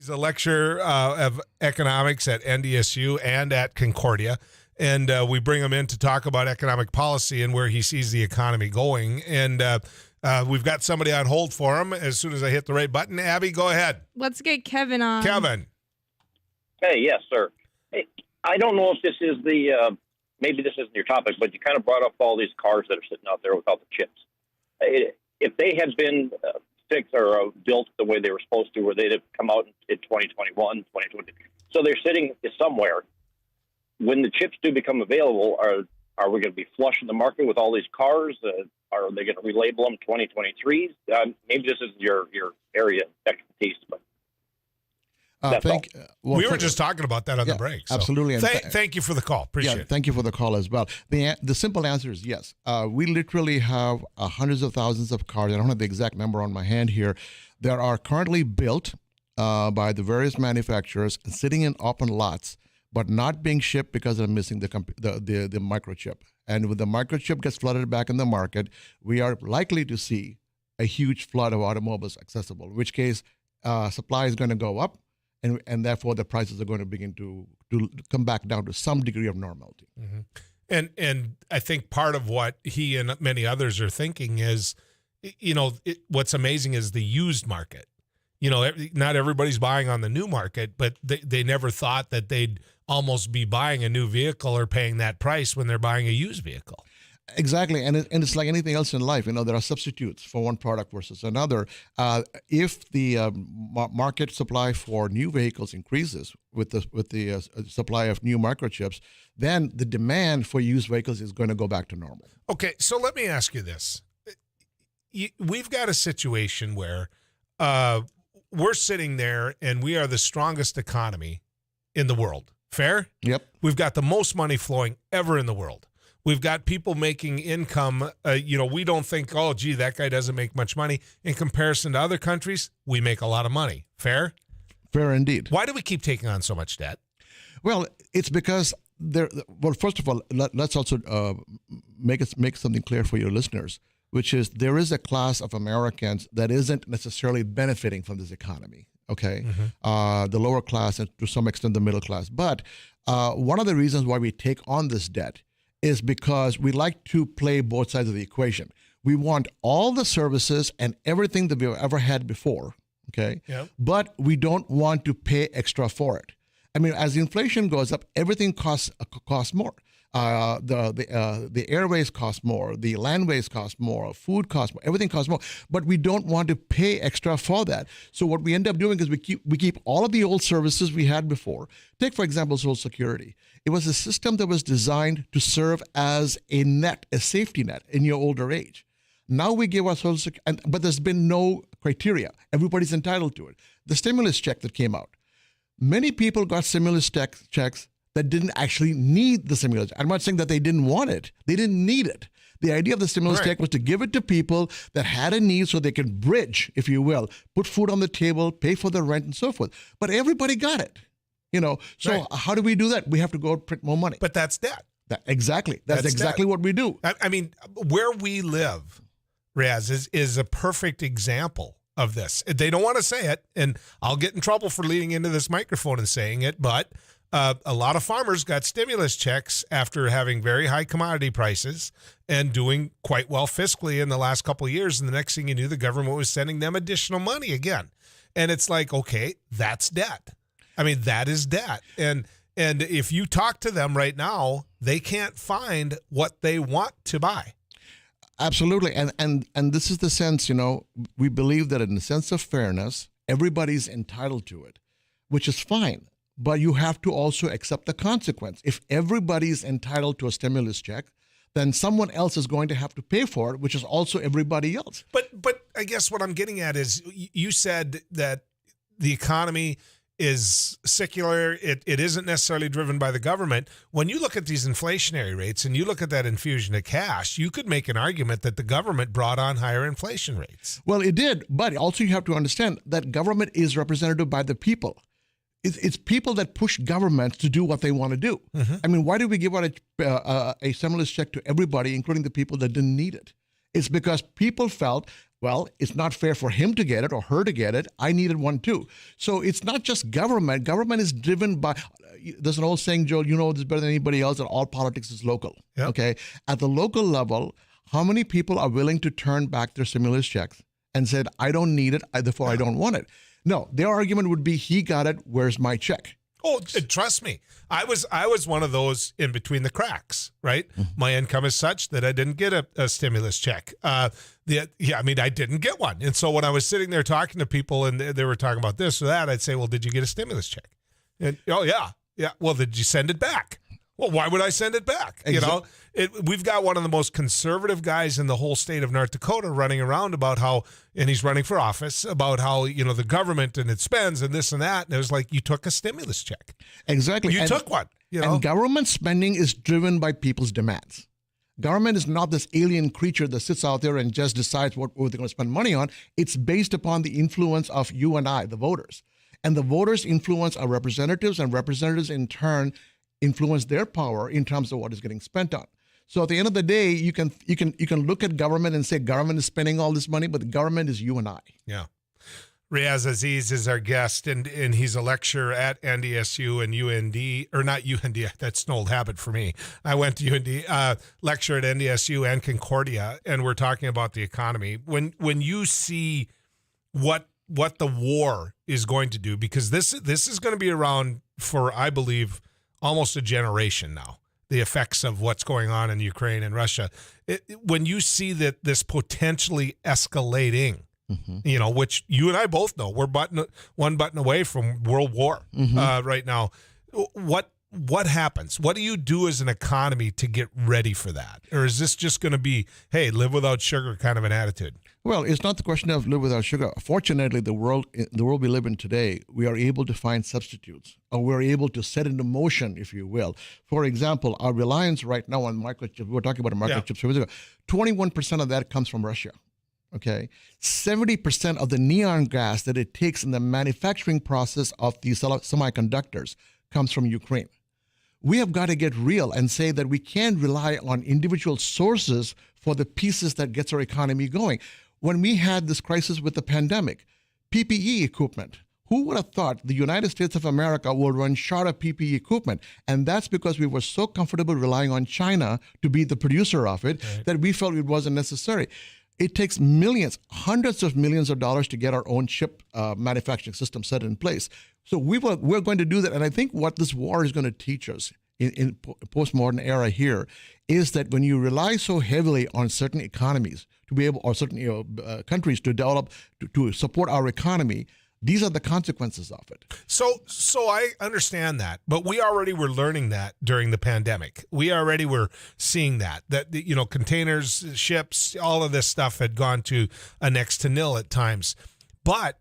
He's a lecturer of economics at NDSU and at Concordia. And we bring him in to talk about economic policy and where he sees the economy going. And we've got somebody on hold for him as soon as I hit the right button. Abby, go ahead. Let's get Kevin on. Kevin. Hey, yes, sir. Hey, I don't know if this is maybe this isn't your topic, but you kind of brought up all these cars that are sitting out there without the chips. If they had been fixed or built the way they were supposed to, where they'd have come out in 2021, 2020, so they're sitting somewhere. When the chips do become available, are we going to be flush in the market with all these cars? Are they going to relabel them 2023s? Maybe this is your area of expertise, but we were just talking about that on the break. So. Absolutely. And thank you for the call. Appreciate it. Thank you for the call as well. The simple answer is yes. We literally have hundreds of thousands of cars. I don't have the exact number on my hand here that are currently built by the various manufacturers sitting in open lots, but not being shipped because they're missing the microchip. And when the microchip gets flooded back in the market, we are likely to see a huge flood of automobiles accessible, in which case supply is going to go up, and therefore the prices are going to begin to come back down to some degree of normality. Mm-hmm. And I think part of what he and many others are thinking is, what's amazing is the used market. Not everybody's buying on the new market, but they never thought that they'd almost be buying a new vehicle or paying that price when they're buying a used vehicle. Exactly, and it's like anything else in life. There are substitutes for one product versus another. If the market supply for new vehicles increases with the supply of new microchips, then the demand for used vehicles is going to go back to normal. Okay, so let me ask you this: we've got a situation where we're sitting there and we are the strongest economy in the world. Fair? Yep. We've got the most money flowing ever in the world. We've got people making income. We don't think, oh, gee, that guy doesn't make much money. In comparison to other countries, we make a lot of money. Fair? Fair indeed. Why do we keep taking on so much debt? Well, it's because first of all, let's also make something clear for your listeners, which is there is a class of Americans that isn't necessarily benefiting from this economy. Okay, the lower class and to some extent the middle class. But one of the reasons why we take on this debt is because we like to play both sides of the equation. We want all the services and everything that we've ever had before. Okay, but we don't want to pay extra for it. I mean, as inflation goes up, everything costs more. The airways cost more, the landways cost more, food costs more, everything costs more, but we don't want to pay extra for that. So what we end up doing is we keep all of the old services we had before. Take, for example, Social Security. It was a system that was designed to serve as a safety net in your older age. Now we give our Social Security, but there's been no criteria. Everybody's entitled to it. The stimulus check that came out, many people got stimulus checks that didn't actually need the stimulus. I'm not saying that they didn't want it. They didn't need it. The idea of the stimulus check was to give it to people that had a need so they can bridge, if you will, put food on the table, pay for the rent and so forth. But everybody got it. So how do we do that? We have to go print more money. But that's debt. Exactly. That's exactly what we do. I mean, where we live, Riaz, is a perfect example of this. They don't want to say it, and I'll get in trouble for leaning into this microphone and saying it, but a lot of farmers got stimulus checks after having very high commodity prices and doing quite well fiscally in the last couple of years. And the next thing you knew, the government was sending them additional money again. And it's like, okay, that's debt. I mean, that is debt. And if you talk to them right now, they can't find what they want to buy. Absolutely. And this is the sense, we believe that in the sense of fairness, everybody's entitled to it, which is fine. But you have to also accept the consequence. If everybody's entitled to a stimulus check, then someone else is going to have to pay for it, which is also everybody else. But I guess what I'm getting at is you said that the economy is secular. It isn't necessarily driven by the government. When you look at these inflationary rates and you look at that infusion of cash, you could make an argument that the government brought on higher inflation rates. Well, it did. But also you have to understand that government is represented by the people. It's people that push governments to do what they want to do. Mm-hmm. I mean, why did we give out a stimulus check to everybody, including the people that didn't need it? It's because people felt Well, it's not fair for him to get it or her to get it. I needed one too. So it's not just government. Government is driven by, there's an old saying, Joel, you know this better than anybody else, that all politics is local. Yep. Okay. At the local level, how many people are willing to turn back their stimulus checks and said, I don't need it, therefore I don't want it? No, their argument would be, he got it, where's my check? Oh, trust me. I was one of those in between the cracks, right? My income is such that I didn't get a stimulus check. I didn't get one. And so when I was sitting there talking to people and they were talking about this or that, I'd say, well, did you get a stimulus check? And, oh, yeah. Yeah. Well, did you send it back? Well, why would I send it back? You know, we've got one of the most conservative guys in the whole state of North Dakota running around about how, and he's running for office, about how, the government and it spends and this and that. And it was like, you took a stimulus check. Exactly. You took one. And government spending is driven by people's demands. Government is not this alien creature that sits out there and just decides what they're going to spend money on. It's based upon the influence of you and I, the voters. And the voters influence our representatives, and representatives in turn influence their power in terms of what is getting spent on. So at the end of the day, you can look at government and say government is spending all this money, but the government is you and I. Yeah. Riaz Aziz is our guest, and he's a lecturer at NDSU and UND, or not UND, that's an old habit for me. I went to UND, lecturer at NDSU and Concordia, and we're talking about the economy. When you see what the war is going to do, because this is going to be around for, I believe, almost a generation now, the effects of what's going on in Ukraine and Russia. When you see that this potentially escalating, which you and I both know, we're one button away from World War right now. What happens? What do you do as an economy to get ready for that? Or is this just going to be, hey, live without sugar kind of an attitude? Well, it's not the question of live without sugar. Fortunately, the world we live in today, we are able to find substitutes, or we're able to set into motion, if you will. For example, our reliance right now on microchips, we were talking about microchips 2 years ago, 21% of that comes from Russia. Okay, 70% of the neon gas that it takes in the manufacturing process of these semiconductors comes from Ukraine. We have got to get real and say that we can't rely on individual sources for the pieces that gets our economy going. When we had this crisis with the pandemic, PPE equipment, who would have thought the United States of America will run short of PPE equipment? And that's because we were so comfortable relying on China to be the producer of it, that we felt it wasn't necessary. It takes millions, hundreds of millions of dollars to get our own chip manufacturing system set in place. So we're going to do that. And I think what this war is going to teach us in postmodern era here is that when you rely so heavily on certain economies to be able, or certain countries to develop, to support our economy, these are the consequences of it. So I understand that, but we already were learning that during the pandemic. We already were seeing that containers, ships, all of this stuff had gone to a next to nil at times, but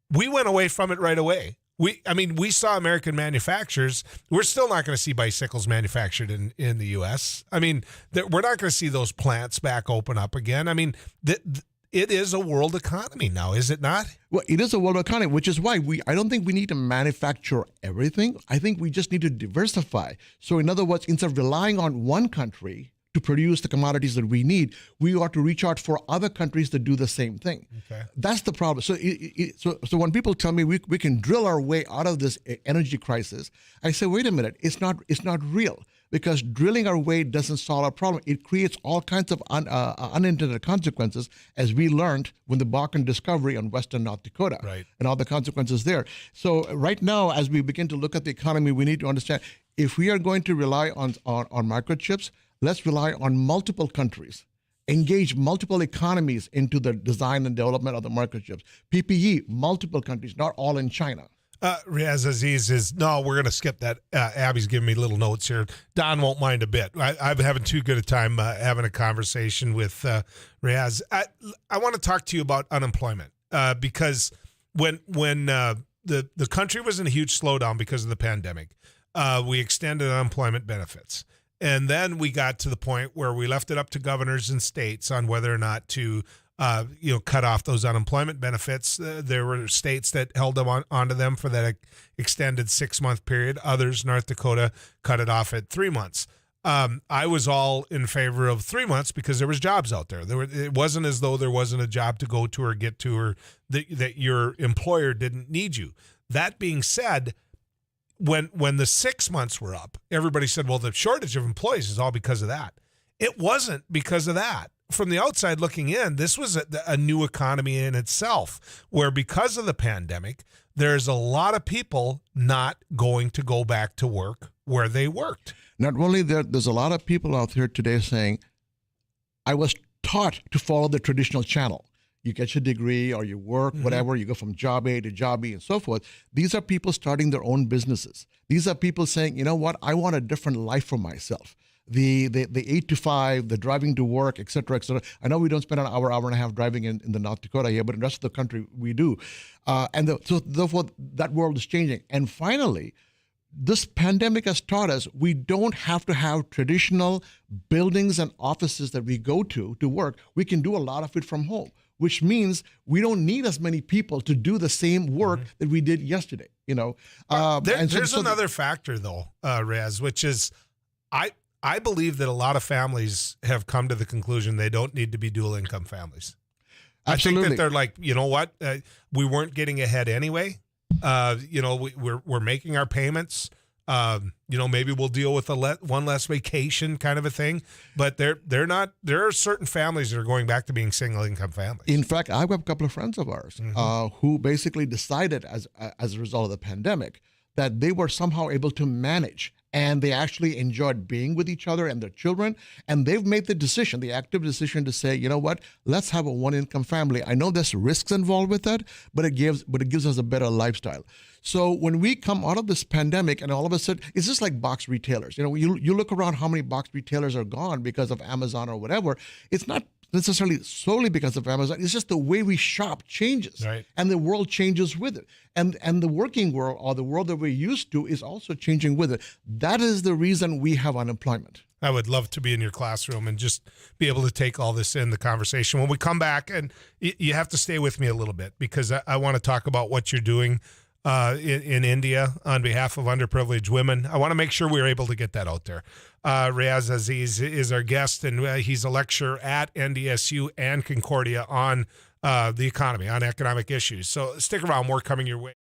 we went away from it right away. We saw American manufacturers. We're still not going to see bicycles manufactured in the U.S. We're not going to see those plants back open up again. It is a world economy now, is it not? Well, it is a world economy, which is why I don't think we need to manufacture everything. I think we just need to diversify. So in other words, instead of relying on one country to produce the commodities that we need, we ought to reach out for other countries to do the same thing. Okay. That's the problem. So so when people tell me we can drill our way out of this energy crisis, I say, wait a minute, it's not real. Because drilling our way doesn't solve our problem. It creates all kinds of unintended consequences, as we learned when the Bakken discovery on western North Dakota, and all the consequences there. So right now, as we begin to look at the economy, we need to understand, if we are going to rely on microchips, let's rely on multiple countries. Engage multiple economies into the design and development of the microchips. PPE, multiple countries, not all in China. Riaz Aziz we're going to skip that. Abby's giving me little notes here. Don won't mind a bit. I'm having too good a time having a conversation with Riaz. I want to talk to you about unemployment because when the country was in a huge slowdown because of the pandemic, we extended unemployment benefits. And then we got to the point where we left it up to governors and states on whether or not to cut off those unemployment benefits. There were states that held them onto them for that extended 6-month period. Others, North Dakota, cut it off at 3 months. I was all in favor of 3 months because there was jobs out there. It wasn't as though there wasn't a job to go to or get to, or that your employer didn't need you. That being said, when the 6 months were up, everybody said, well, the shortage of employees is all because of that. It wasn't because of that. From the outside looking in, this was a new economy in itself, where because of the pandemic, there's a lot of people not going to go back to work where they worked. Not only that, there's a lot of people out there today saying, I was taught to follow the traditional channel. You get your degree or you work, whatever, you go from job A to job B and so forth. These are people starting their own businesses. These are people saying, you know what, I want a different life for myself. The 8 to 5, the driving to work, et cetera, et cetera. I know we don't spend an hour and a half driving in the North Dakota here, but in the rest of the country we do. So therefore, that world is changing. And finally, this pandemic has taught us we don't have to have traditional buildings and offices that we go to work. We can do a lot of it from home, which means we don't need as many people to do the same work that we did yesterday. There's another factor, though, Raz, which is I believe that a lot of families have come to the conclusion they don't need to be dual income families. Absolutely. I think that they're like, you know what? We weren't getting ahead anyway. We're making our payments. Maybe we'll deal with one less vacation kind of a thing. But they're not. There are certain families that are going back to being single income families. In fact, I have a couple of friends of ours who basically decided as a result of the pandemic that they were somehow able to manage, and they actually enjoyed being with each other and their children. And they've made the active decision to say, you know what, let's have a one-income family. I know there's risks involved with that, but it gives us a better lifestyle. So when we come out of this pandemic and all of a sudden, it's just like box retailers. You look around how many box retailers are gone because of Amazon or whatever. It's not necessarily solely because of Amazon. It's just the way we shop changes, right, and the world changes with it. And the working world, or the world that we're used to, is also changing with it. That is the reason we have unemployment. I would love to be in your classroom and just be able to take all this in the conversation. When we come back, and you have to stay with me a little bit, because I want to talk about what you're doing in India on behalf of underprivileged women. I want to make sure we're able to get that out there. Riaz Aziz is our guest, and he's a lecturer at NDSU and Concordia on the economy, on economic issues. So stick around. More coming your way.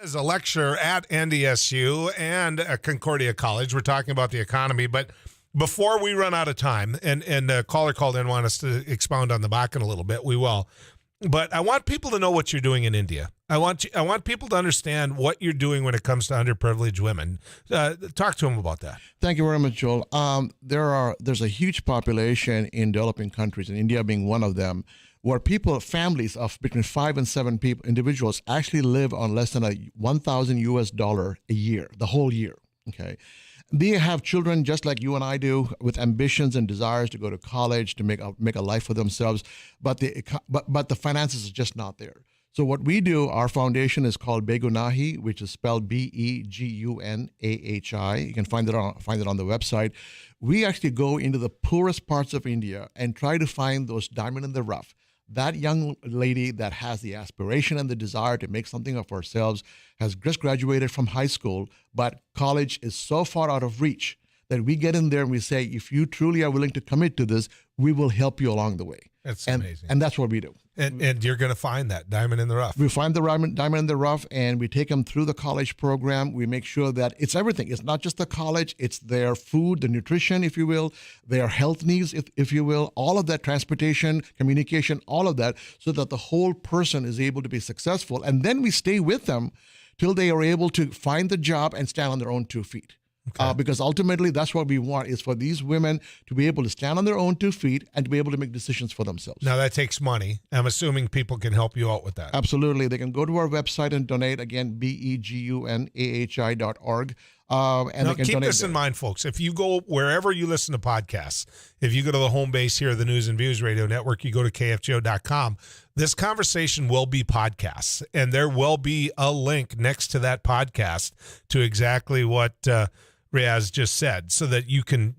As a lecturer at NDSU and at Concordia College, we're talking about the economy. But before we run out of time, and a caller called in and want us to expound on the Bakken a little bit, we will. But I want people to know what you're doing in India. I want people to understand what you're doing when it comes to underprivileged women. Talk to them about that. Thank you very much, Joel. There's a huge population in developing countries, and India being one of them, where families of between 5 and 7 individuals actually live on less than $1,000 a year, the whole year. Okay. They have children just like you and I do, with ambitions and desires to go to college, to make a life for themselves, but the finances are just not there. So what we do, our foundation is called Begunahi, which is spelled Begunahi. You can find it on the website. We actually go into the poorest parts of India and try to find those diamond in the rough. That young lady that has the aspiration and the desire to make something of ourselves, has just graduated from high school, but college is so far out of reach that we get in there and we say, if you truly are willing to commit to this, we will help you along the way. That's amazing. And that's what we do. And you're going to find that diamond in the rough. We find the diamond in the rough, and we take them through the college program. We make sure that it's everything. It's not just the college. It's their food, the nutrition, if you will, their health needs, if you will, all of that, transportation, communication, all of that, so that the whole person is able to be successful. And then we stay with them till they are able to find the job and stand on their own 2 feet. Okay. Because ultimately, that's what we want, is for these women to be able to stand on their own 2 feet and to be able to make decisions for themselves. Now, that takes money. I'm assuming people can help you out with that. Absolutely. They can go to our website and donate. Again, begunahi.org. And now, they can keep donate this in mind, folks. If you go wherever you listen to podcasts, if you go to the home base here of the News and Views Radio Network, you go to kfgo.com, this conversation will be podcasts, and there will be a link next to that podcast to exactly what Riaz just said, so that you can,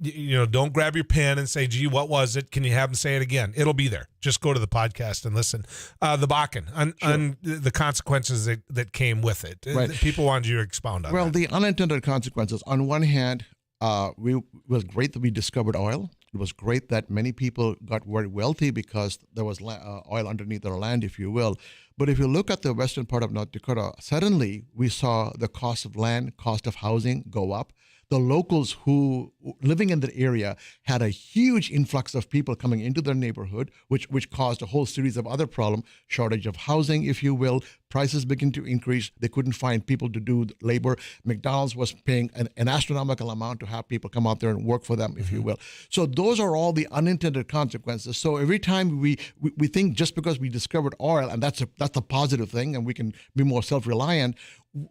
don't grab your pen and say, gee, what was it? Can you have them say it again? It'll be there. Just go to the podcast and listen. The Bakken, on the consequences that came with it. Right. People wanted you to expound on that. Well, the unintended consequences. On one hand, it was great that we discovered oil. It was great that many people got very wealthy because there was oil underneath their land, if you will. But if you look at the western part of North Dakota, suddenly we saw the cost of land, cost of housing go up. The locals who living in the area had a huge influx of people coming into their neighborhood, which caused a whole series of other problems, shortage of housing, if you will. Prices begin to increase. They couldn't find people to do labor. McDonald's was paying an astronomical amount to have people come out there and work for them, if you will. So those are all the unintended consequences. So every time we think just because we discovered oil, and that's a positive thing, and we can be more self-reliant,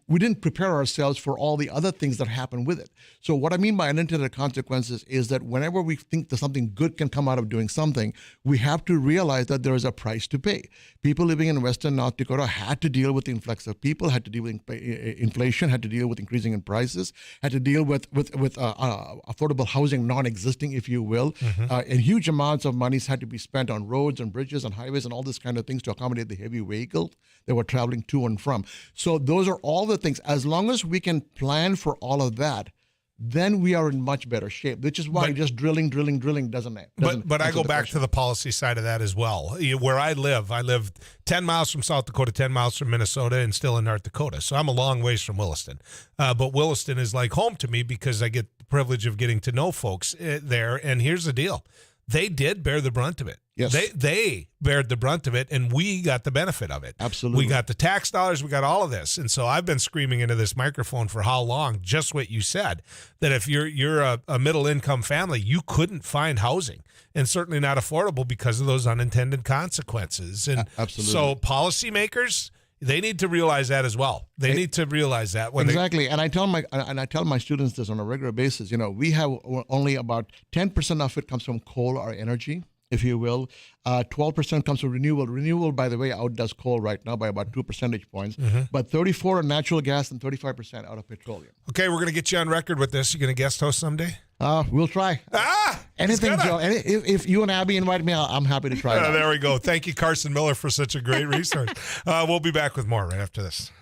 we didn't prepare ourselves for all the other things that happen with it. So what I mean by unintended consequences is that whenever we think that something good can come out of doing something, we have to realize that there is a price to pay. People living in Western North Dakota had to deal with the influx of people, had to deal with inflation, had to deal with increasing in prices, had to deal with affordable housing non-existing, if you will, and huge amounts of monies had to be spent on roads and bridges and highways and all this kind of things to accommodate the heavy vehicles that were traveling to and from. So those are all the things. As long as we can plan for all of that, then we are in much better shape, which is why just drilling doesn't. But I go back to the policy side of that as well. Where I live 10 miles from South Dakota, 10 miles from Minnesota, and still in North Dakota. So I'm a long ways from Williston. But Williston is like home to me because I get the privilege of getting to know folks there. And here's the deal. They did bear the brunt of it. Yes. They bared the brunt of it, and we got the benefit of it. Absolutely. We got the tax dollars. We got all of this. And so I've been screaming into this microphone for how long, just what you said, that if you're a middle-income family, you couldn't find housing, and certainly not affordable because of those unintended consequences. And absolutely. So policymakers, they need to realize that as well. They need to realize that when exactly. And I tell my students this on a regular basis. We have only about 10% of it comes from coal or energy, if you will. 12% comes from renewable. Renewable, by the way, outdoes coal right now by about 2 percentage points. But 34% are natural gas and 35% out of petroleum. Okay, we're going to get you on record with this. You going to guest host someday? We'll try. Anything, Joe. If you and Abby invite me, I'm happy to try. There we go. Thank you, Carson Miller, for such a great resource. We'll be back with more right after this.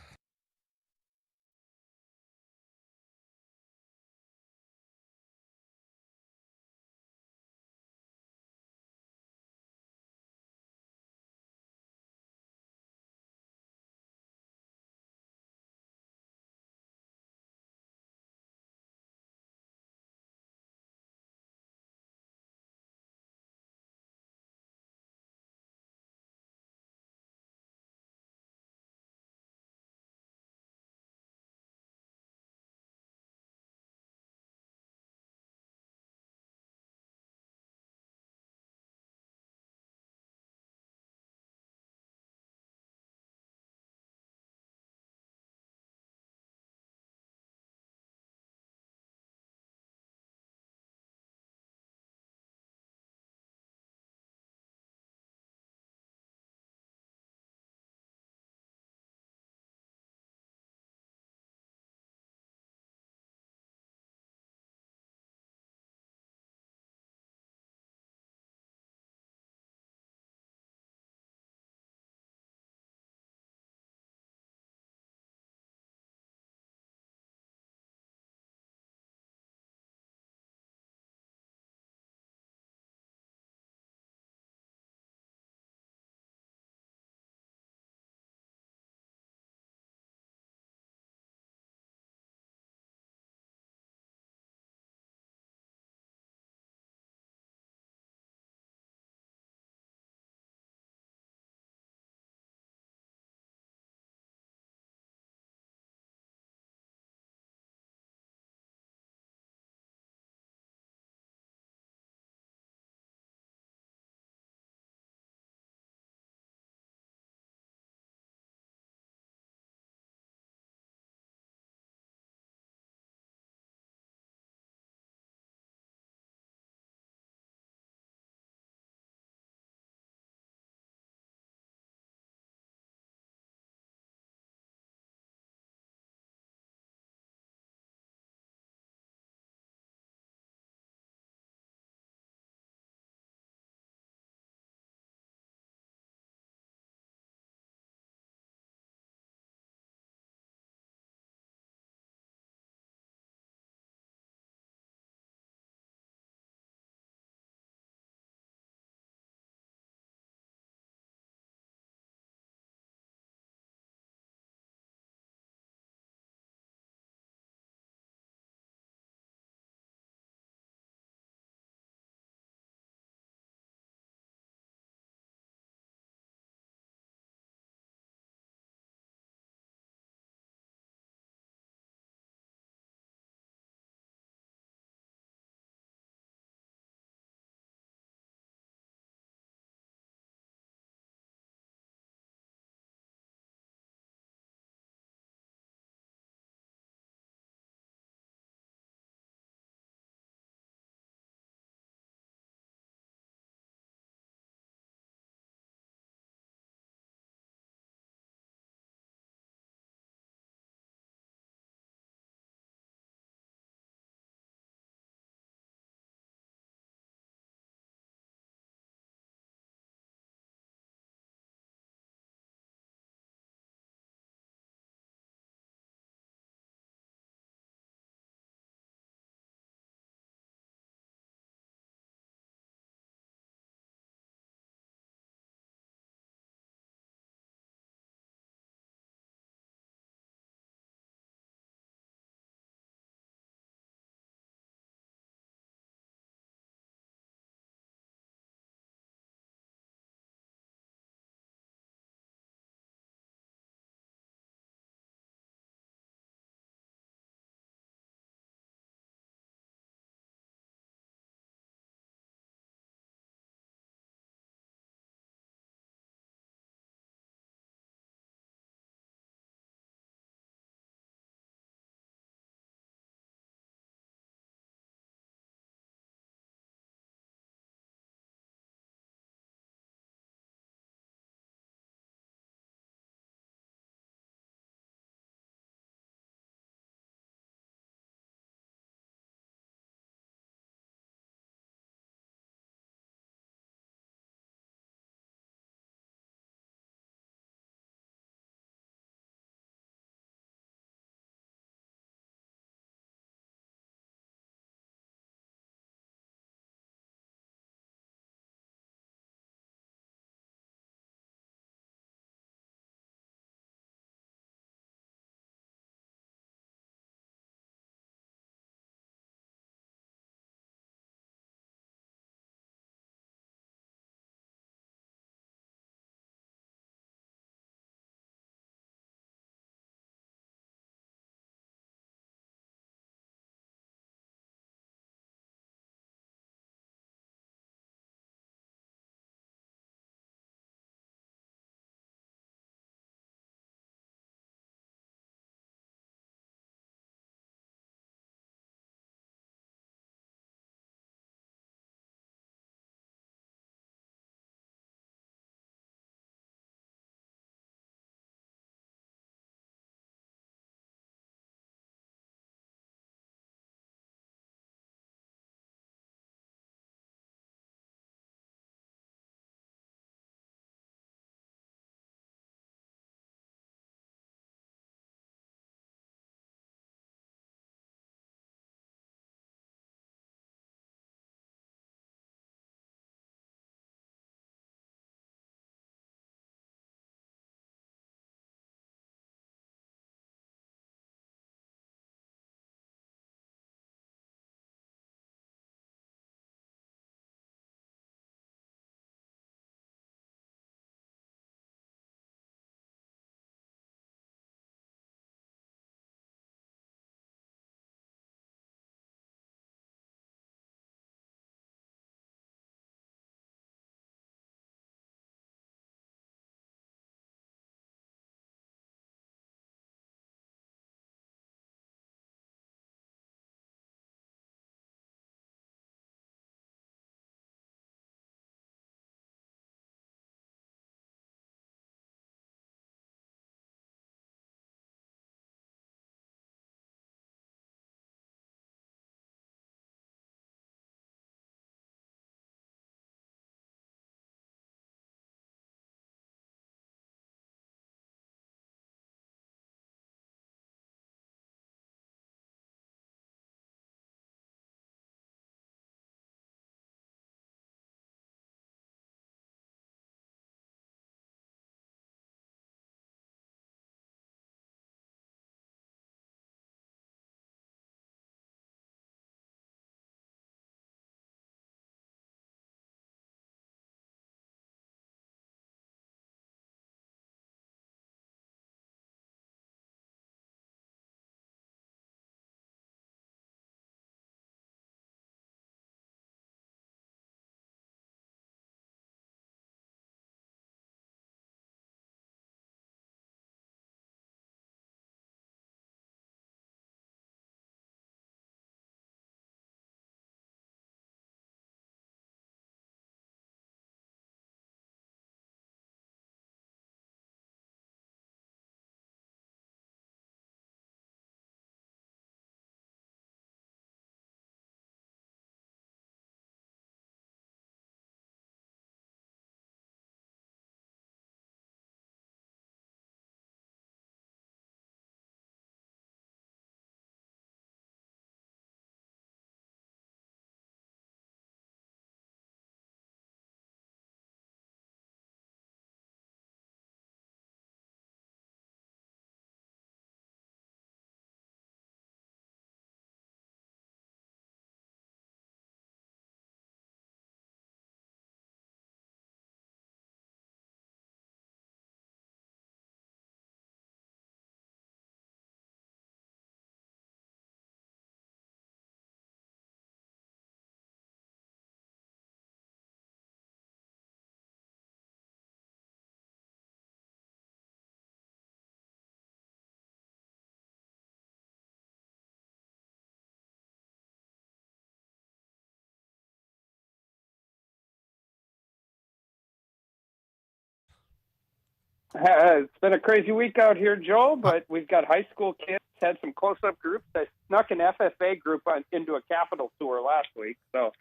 It's been a crazy week out here, Joe, but we've got high school kids, had some close-up groups. I snuck an FFA group into a Capitol tour last week, so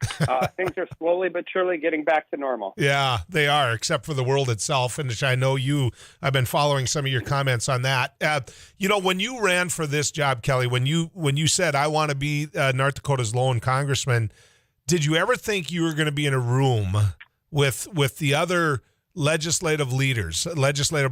things are slowly but surely getting back to normal. Yeah, they are, except for the world itself, and which I know I've been following some of your comments on that. When you ran for this job, Kelly, when you said, I want to be North Dakota's lone congressman, did you ever think you were going to be in a room with the other legislative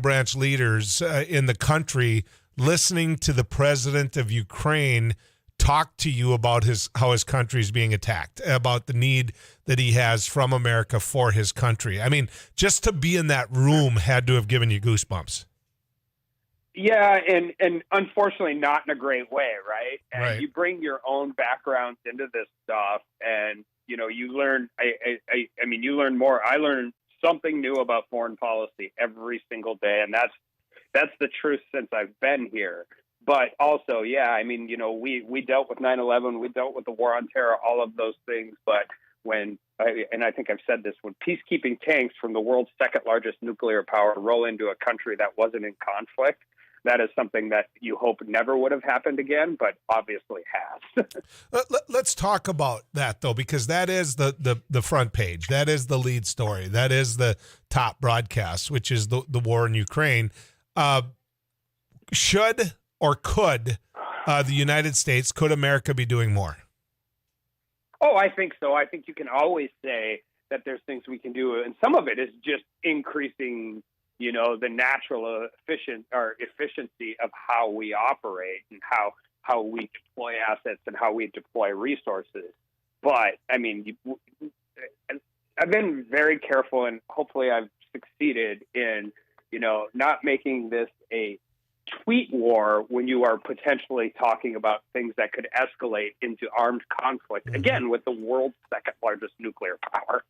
branch leaders in the country, listening to the president of Ukraine talk to you about how his country is being attacked, about the need that he has from America for his country? I mean, just to be in that room had to have given you goosebumps. Yeah, and unfortunately not in a great way, right? And Right. you bring your own backgrounds into this stuff, and you learn. You learn more. I learn something new about foreign policy every single day, and that's the truth since I've been here. But also, yeah, we dealt with 9/11, we dealt with the war on terror, all of those things. But and I think I've said this, when peacekeeping tanks from the world's second largest nuclear power roll into a country that wasn't in conflict, that is something that you hope never would have happened again, but obviously has. Let's talk about that, though, because that is the front page. That is the lead story. That is the top broadcast, which is the war in Ukraine. Should or could the United States, could America be doing more? Oh, I think so. I think you can always say that there's things we can do, and some of it is just increasing the natural efficiency of how we operate and how we deploy assets and how we deploy resources. But I've been very careful, and hopefully I've succeeded in, not making this a tweet war when you are potentially talking about things that could escalate into armed conflict, again, with the world's second largest nuclear power.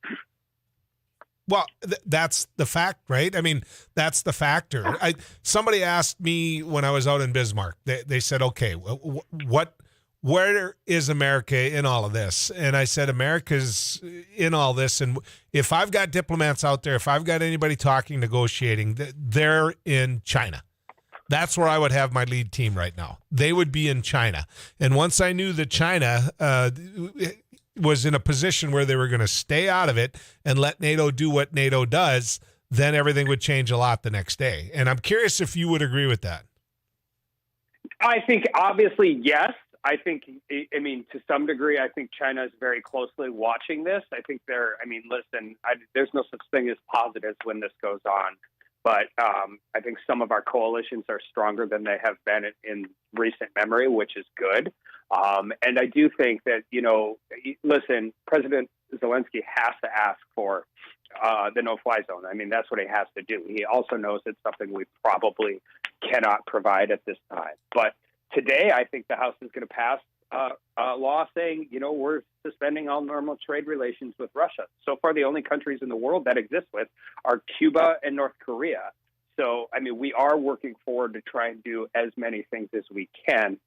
Well, that's the fact, right? I mean, that's the factor. Somebody asked me when I was out in Bismarck, they said, okay, where is America in all of this? And I said, America's in all this. And if I've got diplomats out there, if I've got anybody talking, negotiating, they're in China. That's where I would have my lead team right now. They would be in China. And once I knew that China was in a position where they were going to stay out of it and let NATO do what NATO does, then everything would change a lot the next day. And I'm curious if you would agree with that. I think obviously, yes. I think, to some degree, I think China is very closely watching this. I think there's no such thing as positives when this goes on. But I think some of our coalitions are stronger than they have been in recent memory, which is good. And I do think that, President Zelensky has to ask for the no-fly zone. That's what he has to do. He also knows it's something we probably cannot provide at this time. But today, I think the House is going to pass a law saying, we're suspending all normal trade relations with Russia. So far, the only countries in the world that exist with are Cuba and North Korea. So, we are working forward to try and do as many things as we can.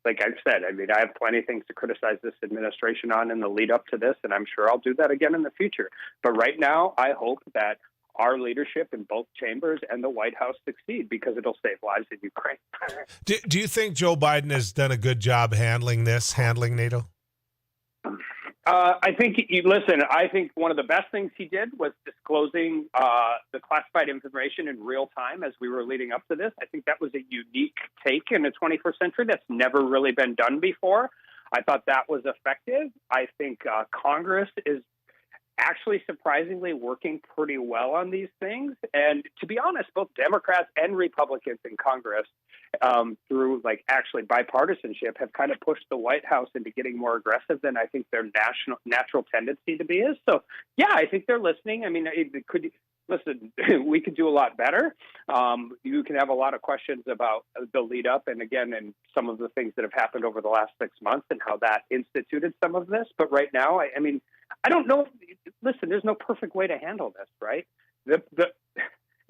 Like I've said, I have plenty of things to criticize this administration on in the lead up to this, and I'm sure I'll do that again in the future. But right now, I hope that our leadership in both chambers and the White House succeed, because it'll save lives in Ukraine. Do you think Joe Biden has done a good job handling NATO? I think, I think one of the best things he did was disclosing the classified information in real time as we were leading up to this. I think that was a unique take in the 21st century that's never really been done before. I thought that was effective. I think Congress is actually surprisingly working pretty well on these things. And to be honest, both Democrats and Republicans in Congress, through actually bipartisanship, have kind of pushed the White House into getting more aggressive than I think their natural tendency to be is. So, yeah, I think they're listening. We could do a lot better. You can have a lot of questions about the lead up and some of the things that have happened over the last 6 months and how that instituted some of this. But right now, I don't know. Listen, there's no perfect way to handle this, right?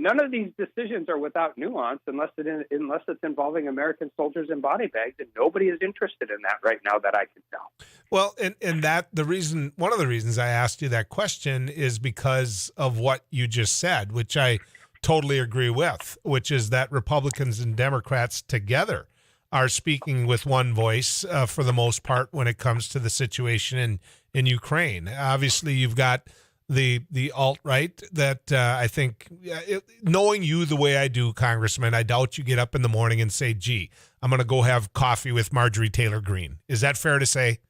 None of these decisions are without nuance unless it's involving American soldiers in body bags, and nobody is interested in that right now that I can tell. Well, and that one of the reasons I asked you that question is because of what you just said, which I totally agree with, which is that Republicans and Democrats together are speaking with one voice for the most part when it comes to the situation in Ukraine. Obviously, you've got the alt-right that I think, knowing you the way I do, Congressman, I doubt you get up in the morning and say, gee, I'm going to go have coffee with Marjorie Taylor Greene. Is that fair to say?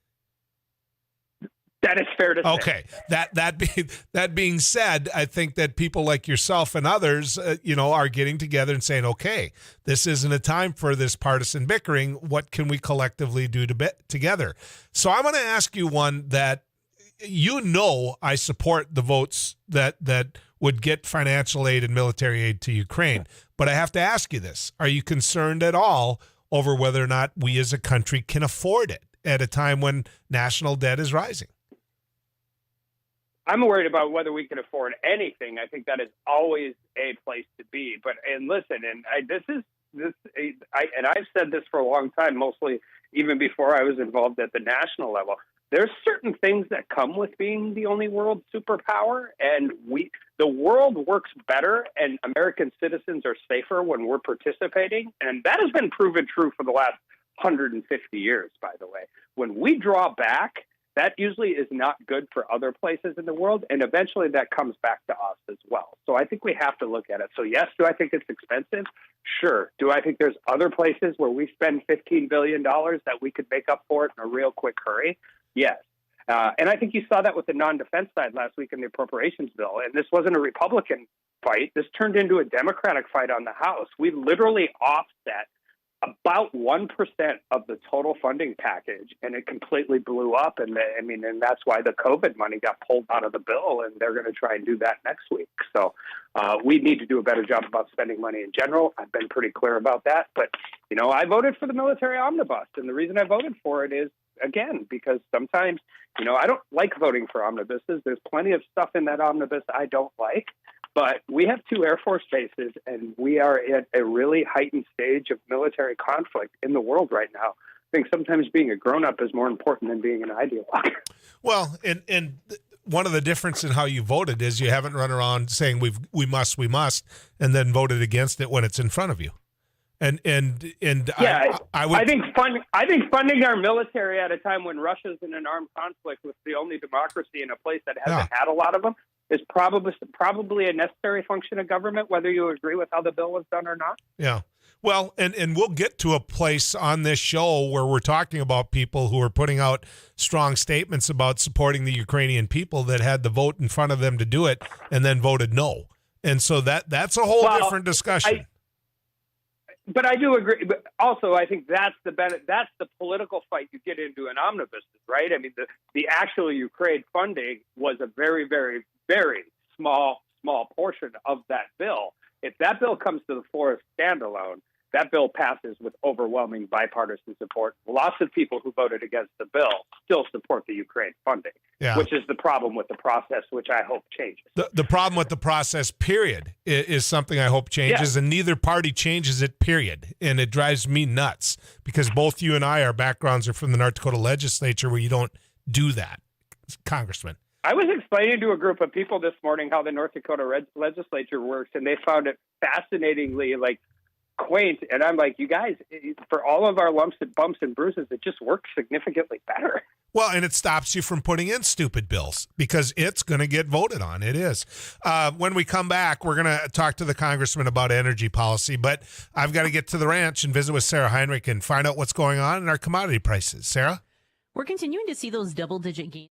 That is fair to say. Okay. That being said, I think that people like yourself and others, are getting together and saying, okay, this isn't a time for this partisan bickering. What can we collectively do together? So I'm going to ask you one that, I support the votes that would get financial aid and military aid to Ukraine. But I have to ask you this. Are you concerned at all over whether or not we as a country can afford it at a time when national debt is rising? I'm worried about whether we can afford anything. I think that is always a place to be. But I've said this for a long time, mostly even before I was involved at the national level. There's certain things that come with being the only world superpower, and the world works better and American citizens are safer when we're participating. And that has been proven true for the last 150 years, by the way. When we draw back, that usually is not good for other places in the world, and eventually that comes back to us as well. So I think we have to look at it. So yes, do I think it's expensive? Sure. Do I think there's other places where we spend $15 billion that we could make up for it in a real quick hurry? Yes. And I think you saw that with the non-defense side last week in the appropriations bill. And this wasn't a Republican fight. This turned into a Democratic fight on the House. We literally offset about 1% of the total funding package, and it completely blew up. And that's why the COVID money got pulled out of the bill, and they're going to try and do that next week. So we need to do a better job about spending money in general. I've been pretty clear about that. But, I voted for the military omnibus, and the reason I voted for it is, again, because sometimes, I don't like voting for omnibuses. There's plenty of stuff in that omnibus I don't like. But we have 2 Air Force bases, and we are at a really heightened stage of military conflict in the world right now. I think sometimes being a grown-up is more important than being an ideologue. Well, and one of the difference in how you voted is you haven't run around saying we must, and then voted against it when it's in front of you. And yeah, I think funding our military at a time when Russia's in an armed conflict with the only democracy in a place that hasn't had a lot of them is probably a necessary function of government, whether you agree with how the bill was done or not. Yeah. Well, and we'll get to a place on this show where we're talking about people who are putting out strong statements about supporting the Ukrainian people that had the vote in front of them to do it and then voted no. And so that's a whole different discussion. But I do agree. But also, I think that's the political fight you get into in omnibuses, right? I mean, the actual Ukraine funding was a very, very, very small portion of that bill. If that bill comes to the floor as standalone, that bill passes with overwhelming bipartisan support. Lots of people who voted against the bill still support the Ukraine funding, which is the problem with the process, which I hope changes. The problem with the process, period, is something I hope changes, and neither party changes it, period. And it drives me nuts because both you and I, our backgrounds are from the North Dakota legislature where you don't do that, Congressman. I was explaining to a group of people this morning how the North Dakota legislature works, and they found it fascinatingly quaint. And I'm like, you guys, for all of our lumps and bumps and bruises, it just works significantly better. Well, and it stops you from putting in stupid bills because it's going to get voted on. It is. When we come back, we're going to talk to the congressman about energy policy, but I've got to get to the ranch and visit with Sarah Heinrich and find out what's going on in our commodity prices. Sarah? We're continuing to see those double-digit gains.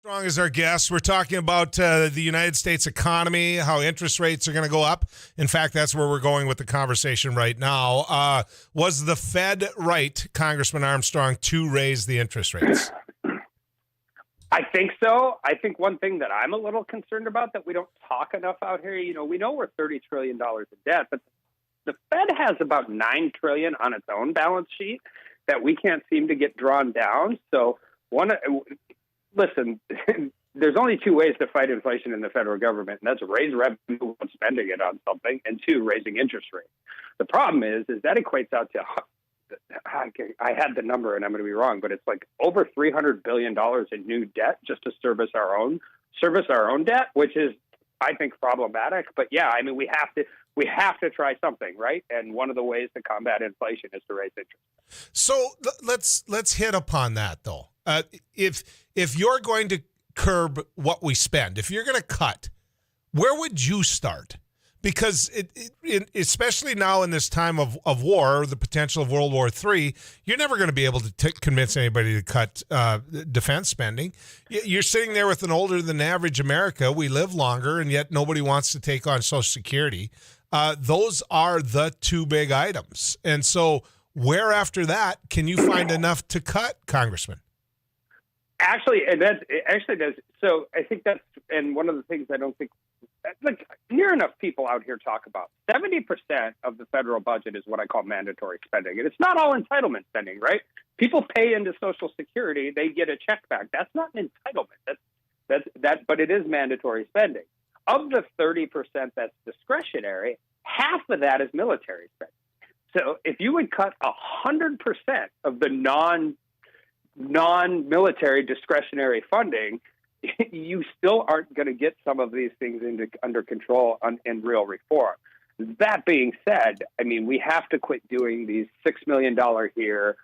Strong is our guest. We're talking about the United States economy, how interest rates are going to go up. In fact, that's where we're going with the conversation right now. Was the Fed right, Congressman Armstrong, to raise the interest rates? I think so. I think one thing that I'm a little concerned about that we don't talk enough out here, we know we're $30 trillion in debt, but the Fed has about $9 trillion on its own balance sheet that we can't seem to get drawn down. So listen, there's only two ways to fight inflation in the federal government, and that's raise revenue and spending it on something, and two, raising interest rates. The problem is that equates out to, I had the number and I'm going to be wrong, but it's like over $300 billion in new debt just to service our own debt, which is, I think, problematic. But yeah, I mean, we have to try something, right? And one of the ways to combat inflation is to raise interest. So let's hit upon that though. If you're going to curb what we spend, if you're going to cut, where would you start? Because especially now in this time of war, the potential of World War III, you're never going to be able to convince anybody to cut defense spending. You're sitting there with an older than average America. We live longer, and yet nobody wants to take on Social Security. Those are the two big items. And so where after that can you find enough to cut, Congressman? Actually, so I think that's, and one of the things I don't think, like, near enough people out here talk about, 70% of the federal budget is what I call mandatory spending. And it's not all entitlement spending, right? People pay into Social Security, they get a check back. That's not an entitlement. But it is mandatory spending. Of the 30% that's discretionary, half of that is military spending. So if you would cut 100% of the non-military discretionary funding, you still aren't going to get some of these things under control in real reform. That being said, I mean, we have to quit doing these $6 million here,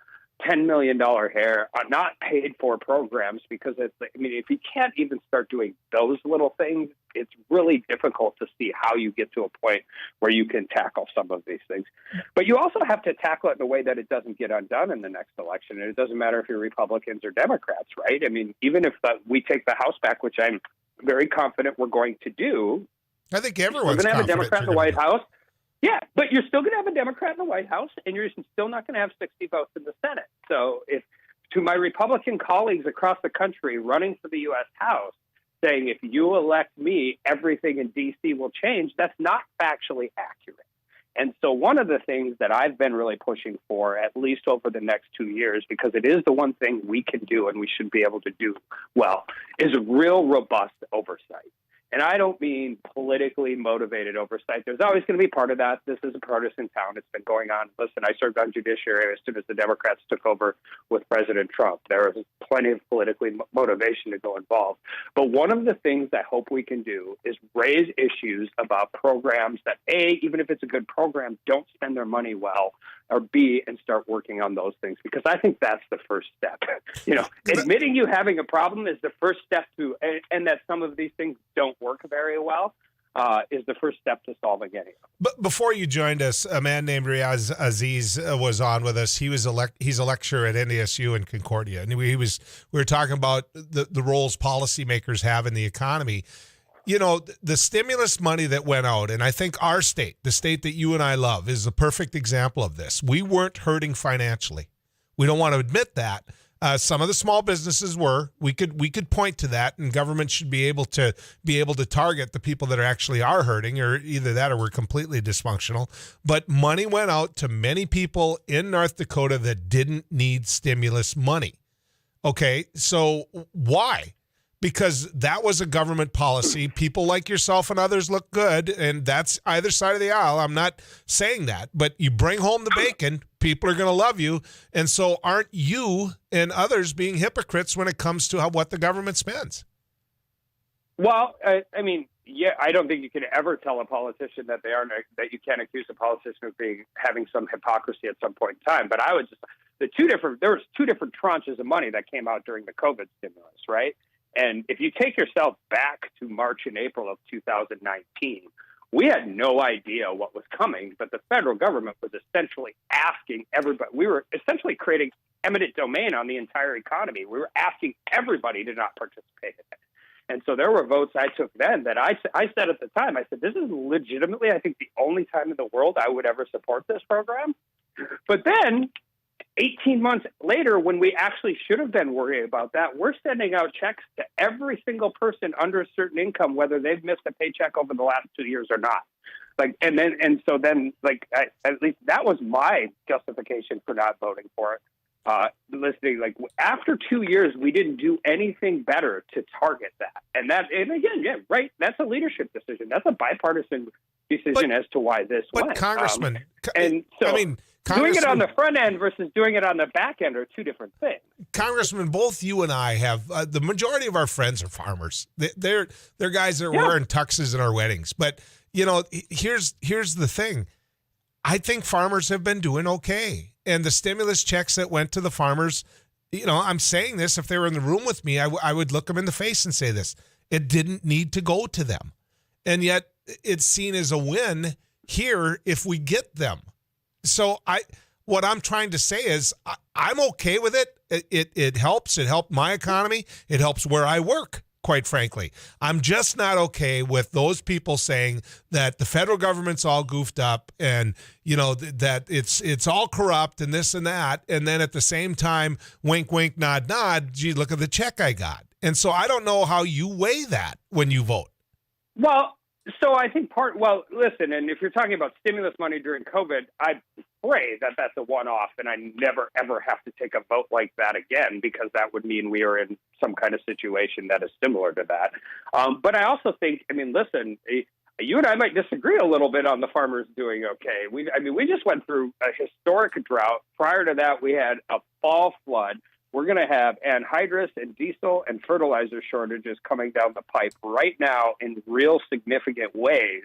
$10 million here, not paid for programs, because if you can't even start doing those little things, it's really difficult to see how you get to a point where you can tackle some of these things. But you also have to tackle it in a way that it doesn't get undone in the next election. And it doesn't matter if you're Republicans or Democrats, right? I mean, even if we take the House back, which I'm very confident we're going to do. I think everyone's going to have a Democrat in the White House. Yeah, but you're still going to have a Democrat in the White House, and you're still not going to have 60 votes in the Senate. So if to my Republican colleagues across the country running for the U.S. House, saying if you elect me, everything in D.C. will change, that's not factually accurate. And so one of the things that I've been really pushing for, at least over the next 2 years, because it is the one thing we can do and we should be able to do well, is real robust oversight. And I don't mean politically motivated oversight. There's always going to be part of that. This is a partisan town. It's been going on. Listen, I served on judiciary as soon as the Democrats took over with President Trump. There was plenty of politically motivation to go involved. But one of the things I hope we can do is raise issues about programs that, A, even if it's a good program, don't spend their money well, or B, and start working on those things, because I think that's the first step. Admitting you having a problem is the first step to, and that some of these things don't work very well, is the first step to solving any of them. But before you joined us, a man named Riaz Aziz was on with us. He's a lecturer at NDSU in Concordia, and we were talking about the roles policymakers have in the economy. You know, the stimulus money that went out, and I think our state, the state that you and I love, is a perfect example of this. We weren't hurting financially. We don't want to admit that. Some of the small businesses were. We could point to that, and government should be able to target the people that actually are hurting, or either that or we're completely dysfunctional. But money went out to many people in North Dakota that didn't need stimulus money. Okay, so why? Because that was a government policy. People like yourself and others look good, and that's either side of the aisle. I'm not saying that, but you bring home the bacon, people are going to love you. And so aren't you and others being hypocrites when it comes to what the government spends? Well, I mean, yeah, I don't think you can ever tell a politician that you can't accuse a politician of having some hypocrisy at some point in time. But I would just, there was two different tranches of money that came out during the COVID stimulus, right? And if you take yourself back to March and April of 2019, we had no idea what was coming, but the federal government was essentially asking everybody. We were essentially creating eminent domain on the entire economy. We were asking everybody to not participate in it. And so there were votes I took then that I said at the time, I said, this is legitimately, I think, the only time in the world I would ever support this program. But then 18 months later, when we actually should have been worried about that, we're sending out checks to every single person under a certain income, whether they've missed a paycheck over the last 2 years or not. At least that was my justification for not voting for it. Listening, like after 2 years, we didn't do anything better to target that. And again, yeah, right. That's a leadership decision. That's a bipartisan decision as to why this went. But Congressman, doing it on the front end versus doing it on the back end are two different things. Congressman, both you and I have the majority of our friends are farmers. They're guys that are wearing tuxes at our weddings. But here's the thing. I think farmers have been doing okay. And the stimulus checks that went to the farmers, I'm saying this, if they were in the room with me, I would look them in the face and say this. It didn't need to go to them. And yet it's seen as a win here if we get them. So what I'm trying to say is I'm okay with it. It helps. It helped my economy. It helps where I work, quite frankly. I'm just not okay with those people saying that the federal government's all goofed up and, that it's all corrupt and this and that. And then at the same time, wink, wink, nod, nod, gee, look at the check I got. And so I don't know how you weigh that when you vote. Well, so I think listen, and if you're talking about stimulus money during COVID, I pray that that's a one-off and I never, ever have to take a vote like that again, because that would mean we are in some kind of situation that is similar to that. But I also think, listen, you and I might disagree a little bit on the farmers doing okay. We just went through a historic drought. Prior to that, we had a fall flood. We're going to have anhydrous and diesel and fertilizer shortages coming down the pipe right now in real significant ways.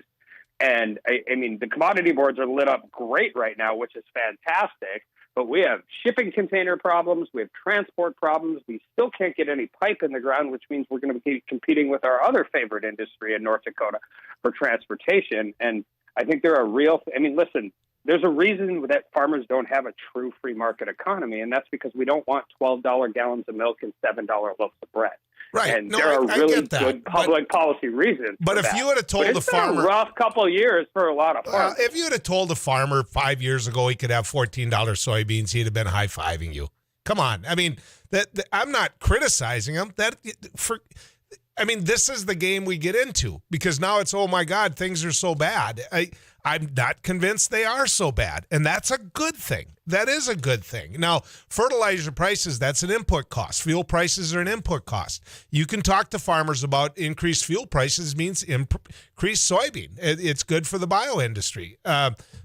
And the commodity boards are lit up great right now, which is fantastic. But we have shipping container problems. We have transport problems. We still can't get any pipe in the ground, which means we're going to be competing with our other favorite industry in North Dakota for transportation. And I think there are listen, there's a reason that farmers don't have a true free market economy, and that's because we don't want $12 gallons of milk and $7 loaves of bread. Right. And there are really good public policy reasons. But if you would have told the farmer, been a rough couple of years for a lot of farmers. If you would have told a farmer 5 years ago he could have $14 soybeans, he'd have been high-fiving you. Come on. I'm not criticizing him. This is the game we get into because now it's, oh my God, things are so bad. I'm not convinced they are so bad. And that's a good thing. That is a good thing. Now, fertilizer prices, that's an input cost. Fuel prices are an input cost. You can talk to farmers about increased fuel prices means increased soybean. It's good for the bio industry.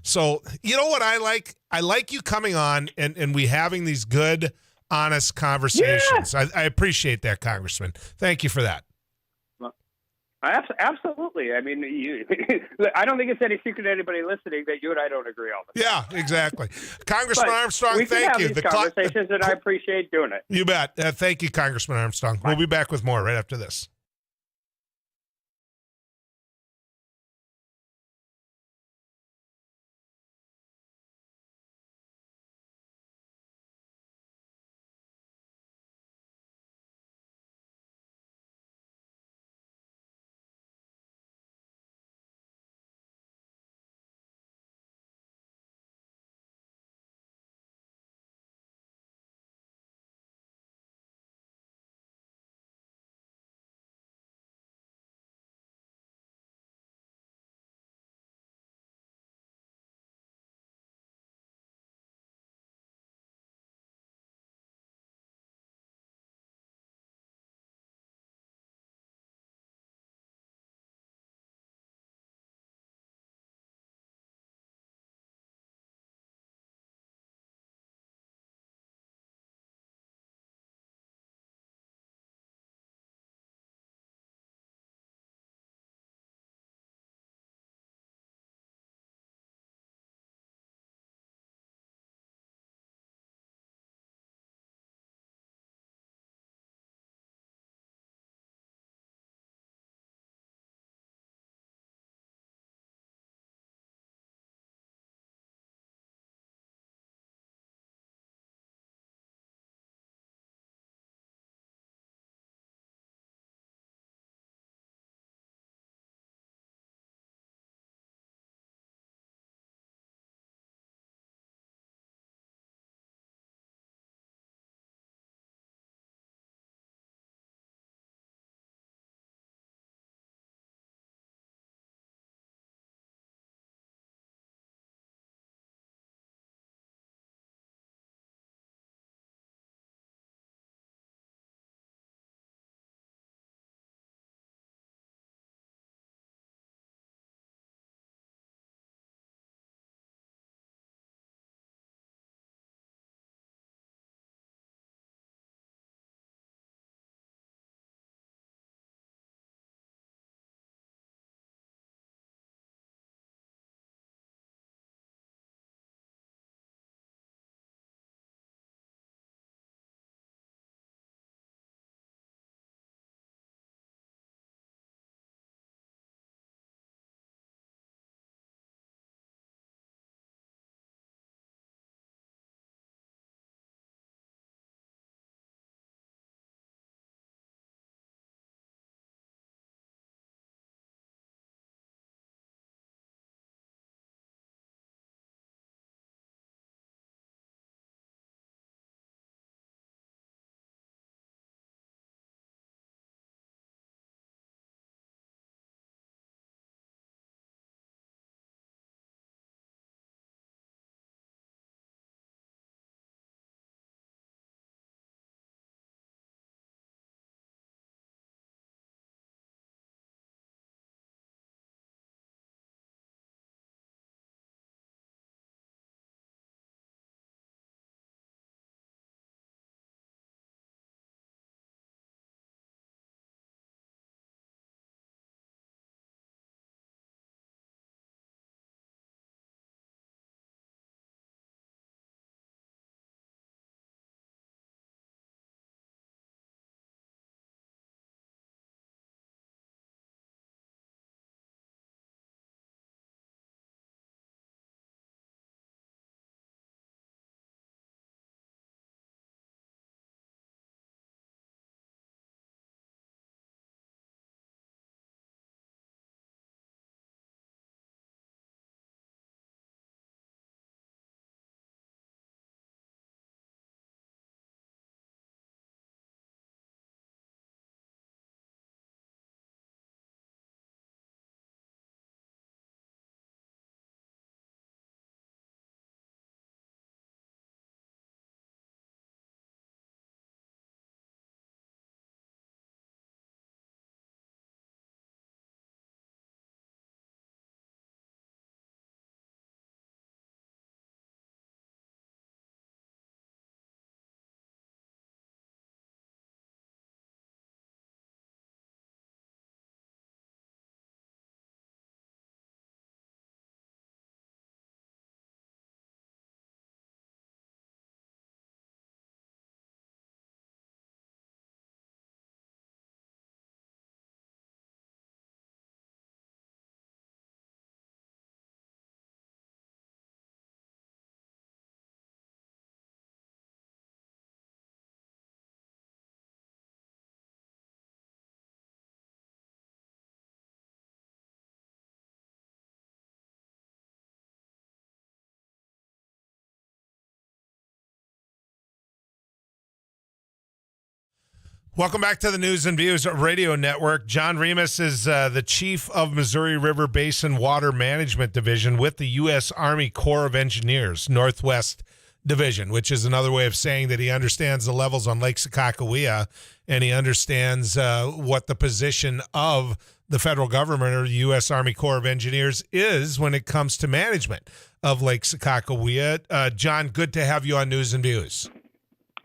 So you know what I like? I like you coming on and we having these good, honest conversations. Yeah. I appreciate that, Congressman. Thank you for that. Absolutely. I don't think it's any secret to anybody listening that you and I don't agree on this. Yeah, exactly. Congressman Armstrong, thank you. We can have these conversations, and I appreciate doing it. You bet. Thank you, Congressman Armstrong. Bye. We'll be back with more right after this. Welcome back to the News and Views Radio Network. John Remus is the chief of Missouri River Basin Water Management Division with the U.S. Army Corps of Engineers, Northwest Division, which is another way of saying that he understands the levels on Lake Sakakawea, and he understands what the position of the federal government or the U.S. Army Corps of Engineers is when it comes to management of Lake Sakakawea. John, good to have you on News and Views.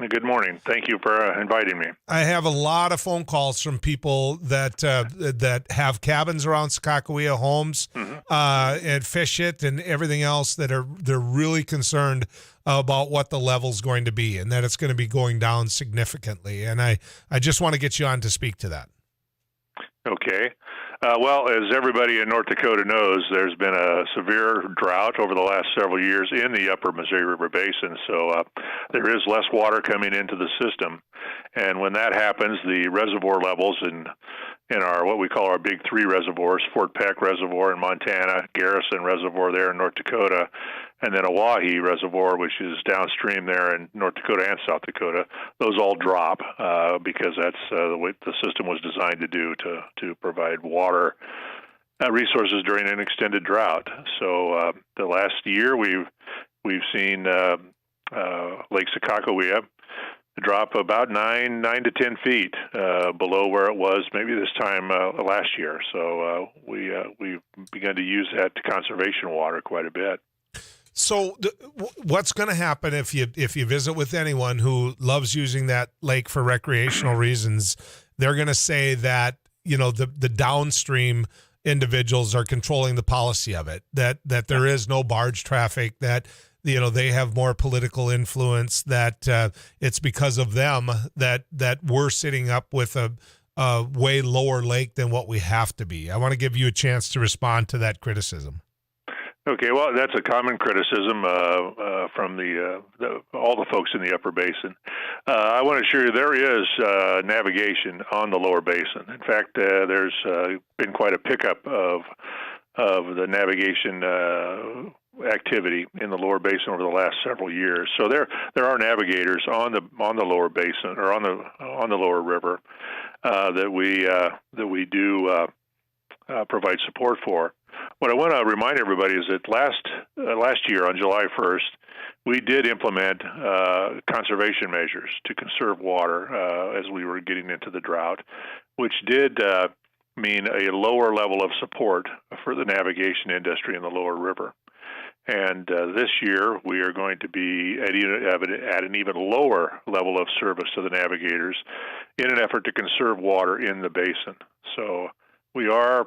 Good morning. Thank you for inviting me. I have a lot of phone calls from people that have cabins around Sakakawea, homes, and fish it and everything else they're really concerned about what the level's going to be and that it's going to be going down significantly. And I just want to get you on to speak to that. Okay. Well, as everybody in North Dakota knows, there's been a severe drought over the last several years in the upper Missouri River Basin, so there is less water coming into the system. And when that happens, the reservoir levels in our what we call our big three reservoirs, Fort Peck Reservoir in Montana, Garrison Reservoir there in North Dakota, and then Oahe Reservoir, which is downstream there in North Dakota and South Dakota, those all drop because that's the way the system was designed to do to provide water resources during an extended drought. So the last year we've seen Lake Sakakawea drop about 9 to 10 feet below where it was maybe this time last year. So we've begun to use that conservation water quite a bit. So what's going to happen if you visit with anyone who loves using that lake for recreational reasons? They're going to say that, you know, the downstream individuals are controlling the policy of it, that there is no barge traffic, that, you know, they have more political influence, that it's because of them that we're sitting up with a way lower lake than what we have to be. I want to give you a chance to respond to that criticism. Okay, well, that's a common criticism from all the folks in the upper basin. I want to assure you there is navigation on the lower basin. In fact, there's been quite a pickup of the navigation activity in the lower basin over the last several years. So there are navigators on the lower basin or on the lower river that we do provide support for. What I want to remind everybody is that last year on July 1st, we did implement conservation measures to conserve water as we were getting into the drought, which did mean a lower level of support for the navigation industry in the lower river. And this year, we are going to be at an even lower level of service to the navigators in an effort to conserve water in the basin. So we are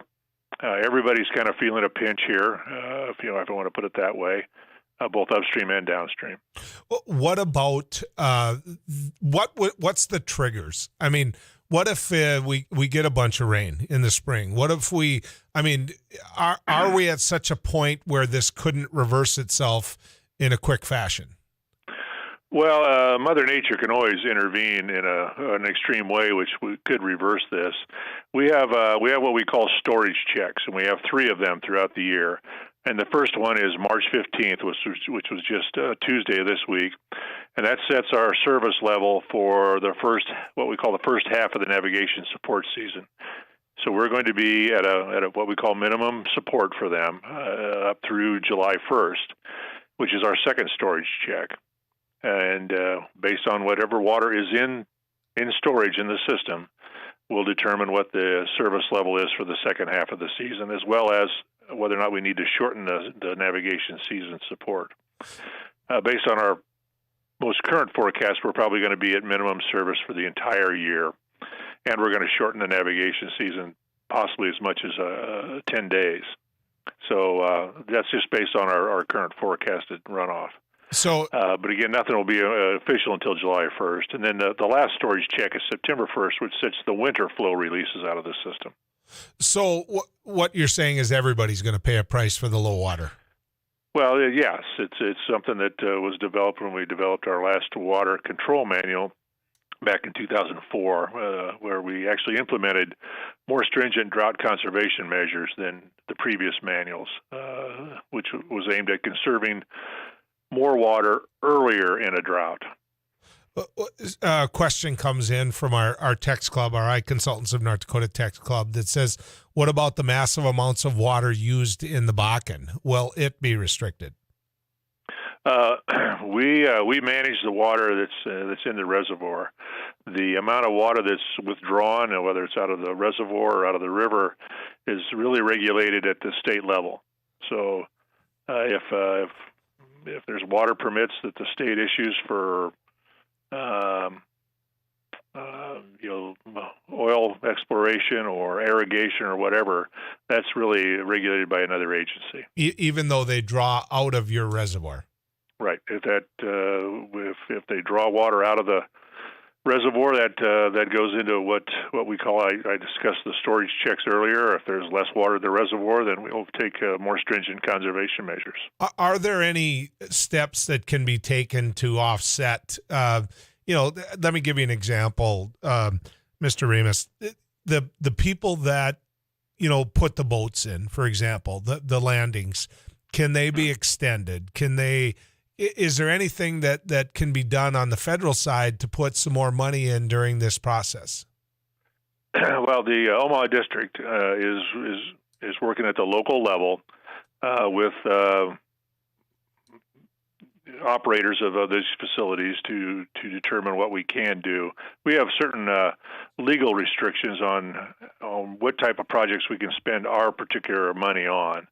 everybody's kind of feeling a pinch here, if I want to put it that way, both upstream and downstream. What about what's the triggers? I mean, what if we get a bunch of rain in the spring? What if are we at such a point where this couldn't reverse itself in a quick fashion? Well, Mother Nature can always intervene in an extreme way, which could reverse this. We have what we call storage checks, and we have 3 of them throughout the year. And the first one is March 15th, which was just Tuesday of this week, and that sets our service level for what we call the first half of the navigation support season. So we're going to be at a what we call minimum support for them up through July 1st, which is our second storage check. And based on whatever water is in storage in the system, we'll determine what the service level is for the second half of the season, as well as whether or not we need to shorten the navigation season support. Based on our most current forecast, we're probably going to be at minimum service for the entire year, and we're going to shorten the navigation season possibly as much as 10 days. So that's just based on our current forecasted runoff. So, but again, nothing will be official until July 1st. And then the last storage check is September 1st, which sets the winter flow releases out of the system. So what you're saying is everybody's going to pay a price for the low water? Well, yes. It's something that was developed when we developed our last water control manual back in 2004, where we actually implemented more stringent drought conservation measures than the previous manuals, which was aimed at conserving more water earlier in a drought. A question comes in from our text club, our iConsultants of North Dakota text club, that says, what about the massive amounts of water used in the Bakken? Will it be restricted? We manage the water that's in the reservoir. The amount of water that's withdrawn, whether it's out of the reservoir or out of the river, is really regulated at the state level. So if there's water permits that the state issues for oil exploration or irrigation or whatever, that's really regulated by another agency. Even though they draw out of your reservoir. Right. If they draw water out of the reservoir, that goes into what we call, I discussed the storage checks earlier. If there's less water in the reservoir, then we'll take more stringent conservation measures. Are there any steps that can be taken to offset? Let me give you an example, Mr. Remus. The people that put the boats in, for example, the landings, can they be extended? Is there anything that can be done on the federal side to put some more money in during this process? Well, the Omaha district is working at the local level with operators of these facilities to determine what we can do. We have certain legal restrictions on what type of projects we can spend our particular money on.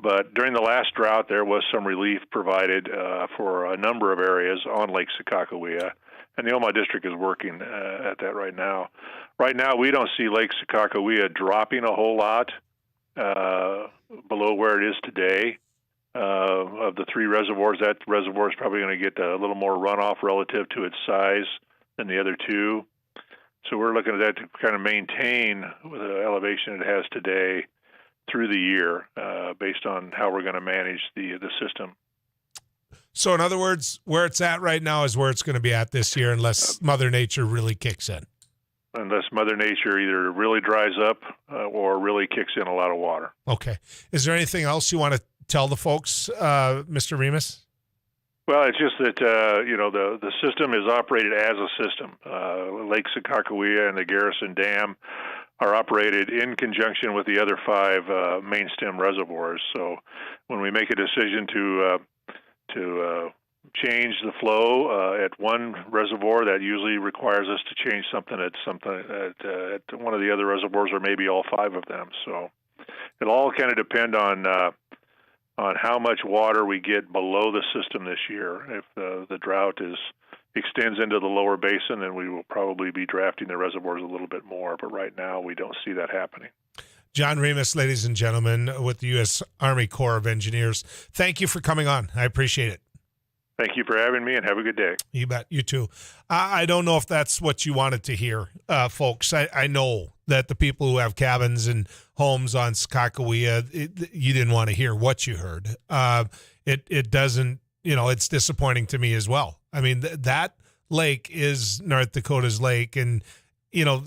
But during the last drought, there was some relief provided for a number of areas on Lake Sakakawea, and the Omaha District is working at that right now. Right now, we don't see Lake Sakakawea dropping a whole lot below where it is today. Of the three reservoirs, that reservoir is probably going to get a little more runoff relative to its size than the other two. So we're looking at that to kind of maintain the elevation it has today through the year based on how we're going to manage the system. So in other words, where it's at right now is where it's going to be at this year unless Mother Nature really kicks in. Unless Mother Nature either really dries up or really kicks in a lot of water. Okay. Is there anything else you want to tell the folks, Mr. Remus? Well, it's just that, the system is operated as a system. Lake Sakakawea and the Garrison Dam are operated in conjunction with the other five main stem reservoirs. So when we make a decision to change the flow at one reservoir, that usually requires us to change something at one of the other reservoirs or maybe all five of them. So it'll all kind of depend on how much water we get below the system this year. If the drought extends into the lower basin, then we will probably be drafting the reservoirs a little bit more. But right now, we don't see that happening. John Remus, ladies and gentlemen, with the U.S. Army Corps of Engineers, thank you for coming on. I appreciate it. Thank you for having me, and have a good day. You bet. You too. I don't know if that's what you wanted to hear, folks. I know that the people who have cabins and homes on Sakakawea, you didn't want to hear what you heard. It doesn't, it's disappointing to me as well. I mean, that lake is North Dakota's lake. And,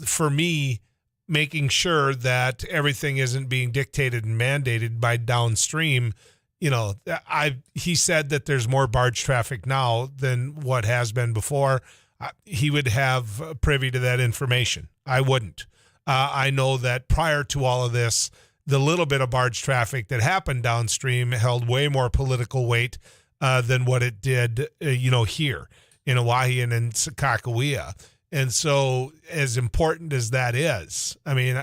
for me, making sure that everything isn't being dictated and mandated by downstream, he said that there's more barge traffic now than what has been before. He would have privy to that information. I wouldn't. I know that prior to all of this, the little bit of barge traffic that happened downstream held way more political weight than what it did, here in Oahe and in Sakakawea. And so, as important as that is, I mean,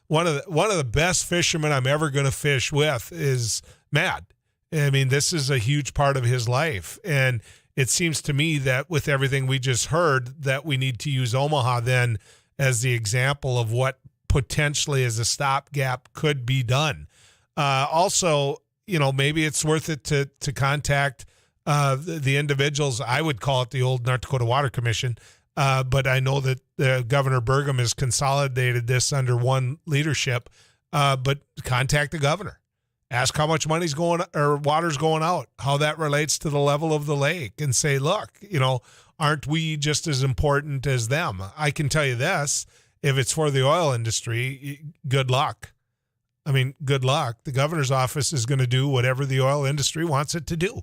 one of the best fishermen I'm ever going to fish with is Matt. I mean, this is a huge part of his life, and it seems to me that with everything we just heard, that we need to use Omaha then as the example of what potentially as a stopgap could be done. Also, maybe it's worth it to contact the individuals. I would call it the old North Dakota Water Commission, but I know that Governor Burgum has consolidated this under one leadership. But contact the governor. Ask how much money's going or water's going out, how that relates to the level of the lake, and say, look, aren't we just as important as them? I can tell you this, if it's for the oil industry, good luck. I mean, good luck. The governor's office is going to do whatever the oil industry wants it to do.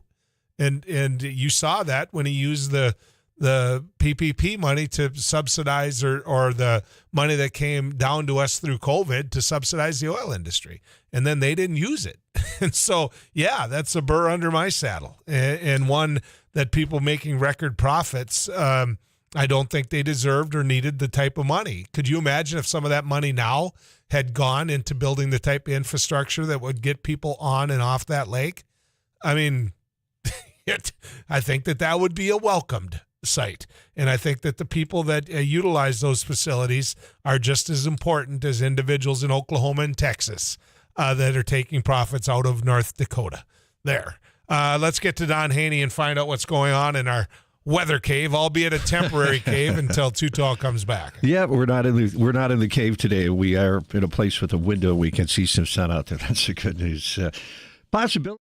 And you saw that when he used the the PPP money to subsidize or the money that came down to us through COVID to subsidize the oil industry. And then they didn't use it. And so, yeah, that's a burr under my saddle, and one that people making record profits, I don't think they deserved or needed the type of money. Could you imagine if some of that money now had gone into building the type of infrastructure that would get people on and off that lake? I mean, I think that would be a welcomed sight. And I think that the people that utilize those facilities are just as important as individuals in Oklahoma and Texas that are taking profits out of North Dakota. There. Let's get to Don Haney and find out what's going on in our weather cave, albeit a temporary cave until Too Tall comes back. Yeah, we're not in the cave today. We are in a place with a window. We can see some sun out there. That's the good news. Possibility.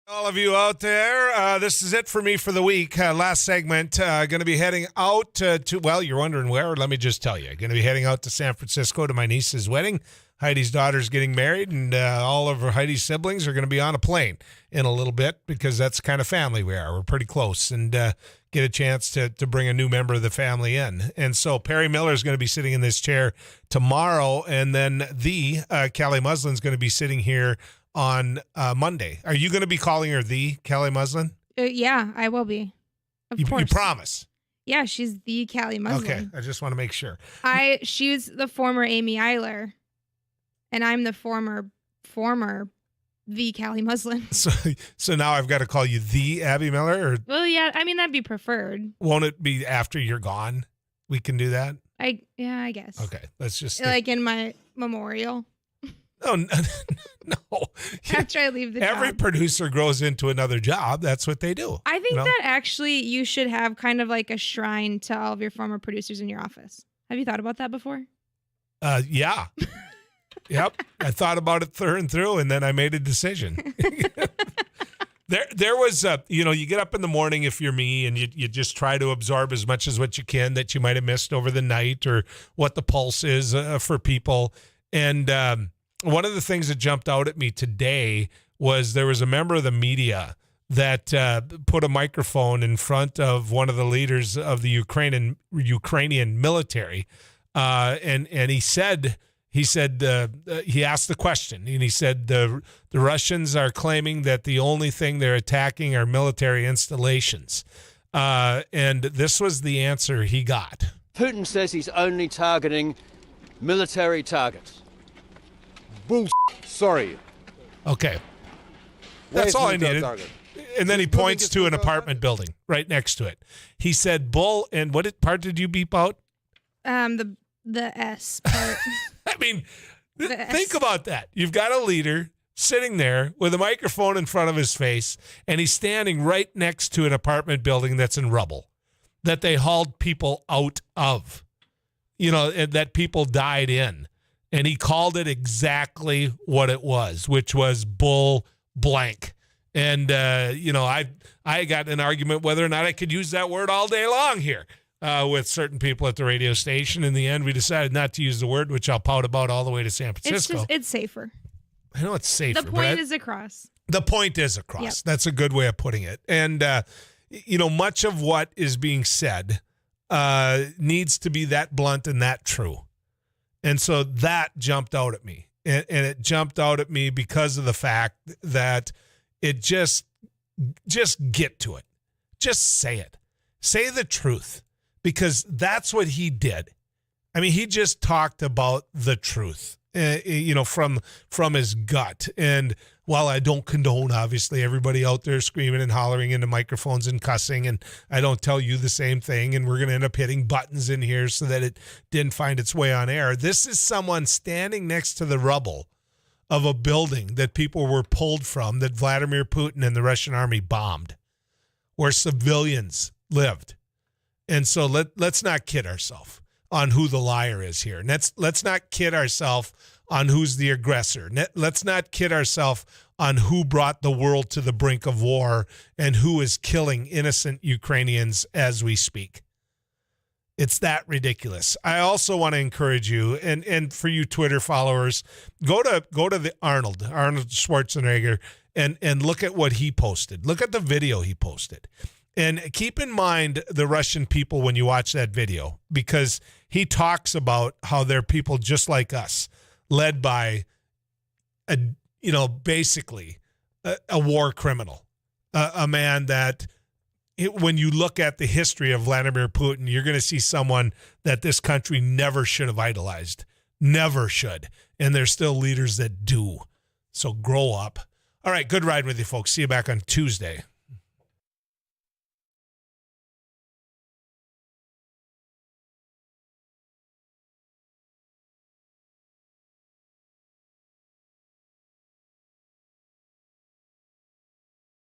All of you out there, this is it for me for the week. Last segment, going to be heading out to, well, you're wondering where. Let me just tell you. Going to be heading out to San Francisco to my niece's wedding. Heidi's daughter's getting married, and all of Heidi's siblings are going to be on a plane in a little bit because that's the kind of family we are. We're pretty close, and get a chance to bring a new member of the family in. And so Perry Miller is going to be sitting in this chair tomorrow, and then the Callie Muslin's going to be sitting here on Monday. Are you going to be calling her the Callie Muslin? Yeah, I will be. Of course. You promise? Yeah, she's the Callie Muslin. Okay, I just want to make sure. She's the former Amy Eiler, and I'm the former the Callie Muslin. So now I've got to call you the Abby Miller? Or well, yeah, I mean, that'd be preferred. won't it be after you're gone? We can do that? I guess. Okay, let's just like in my memorial. No. After I leave the Every job. producer grows into another job. That's what they do. I think that actually you should have kind of like a shrine to all of your former producers in your office. Have you thought about that before? Yeah. Yep. I thought about it through and through, and then I made a decision. There was, you get up in the morning if you're me, and you just try to absorb as much as what you can that you might have missed over the night or what the pulse is for people. And one of the things that jumped out at me today was there was a member of the media that put a microphone in front of one of the leaders of the Ukrainian military, and he said he asked the question, and he said the Russians are claiming that the only thing they're attacking are military installations, and this was the answer he got. Putin says he's only targeting military targets. Bull. Sorry. Okay. That's all I needed. And then he points to an apartment building right next to it. He said bull, and what part did you beep out? The S part. I mean, think about that. You've got a leader sitting there with a microphone in front of his face, and he's standing right next to an apartment building that's in rubble, that they hauled people out of, and that people died in. And he called it exactly what it was, which was bull blank. And, I got an argument whether or not I could use that word all day long here with certain people at the radio station. In the end, we decided not to use the word, which I'll pout about all the way to San Francisco. It's safer. I know it's safer. The point is across. The point is across. Yep. That's a good way of putting it. And, much of what is being said needs to be that blunt and that true. And so that jumped out at me. And it jumped out at me because of the fact that it just get to it. Just say it. Say the truth. Because that's what he did. I mean, he just talked about the truth, from his gut. And while I don't condone, obviously, everybody out there screaming and hollering into microphones and cussing, and I don't tell you the same thing, and we're going to end up hitting buttons in here so that it didn't find its way on air. This is someone standing next to the rubble of a building that people were pulled from, that Vladimir Putin and the Russian army bombed, where civilians lived. And so let's not kid ourselves on who the liar is here. And let's not kid ourselves on who's the aggressor. Let's not kid ourselves on who brought the world to the brink of war and who is killing innocent Ukrainians as we speak. It's that ridiculous. I also want to encourage you, and for you Twitter followers, go to the Arnold Schwarzenegger and look at what he posted. Look at the video he posted. And keep in mind the Russian people when you watch that video, because he talks about how they're people just like us, led by basically a war criminal, a man that when you look at the history of Vladimir Putin, you're going to see someone that this country never should have idolized, never should. And there's still leaders that do. So grow up. All right, good ride with you folks. See you back on Tuesday.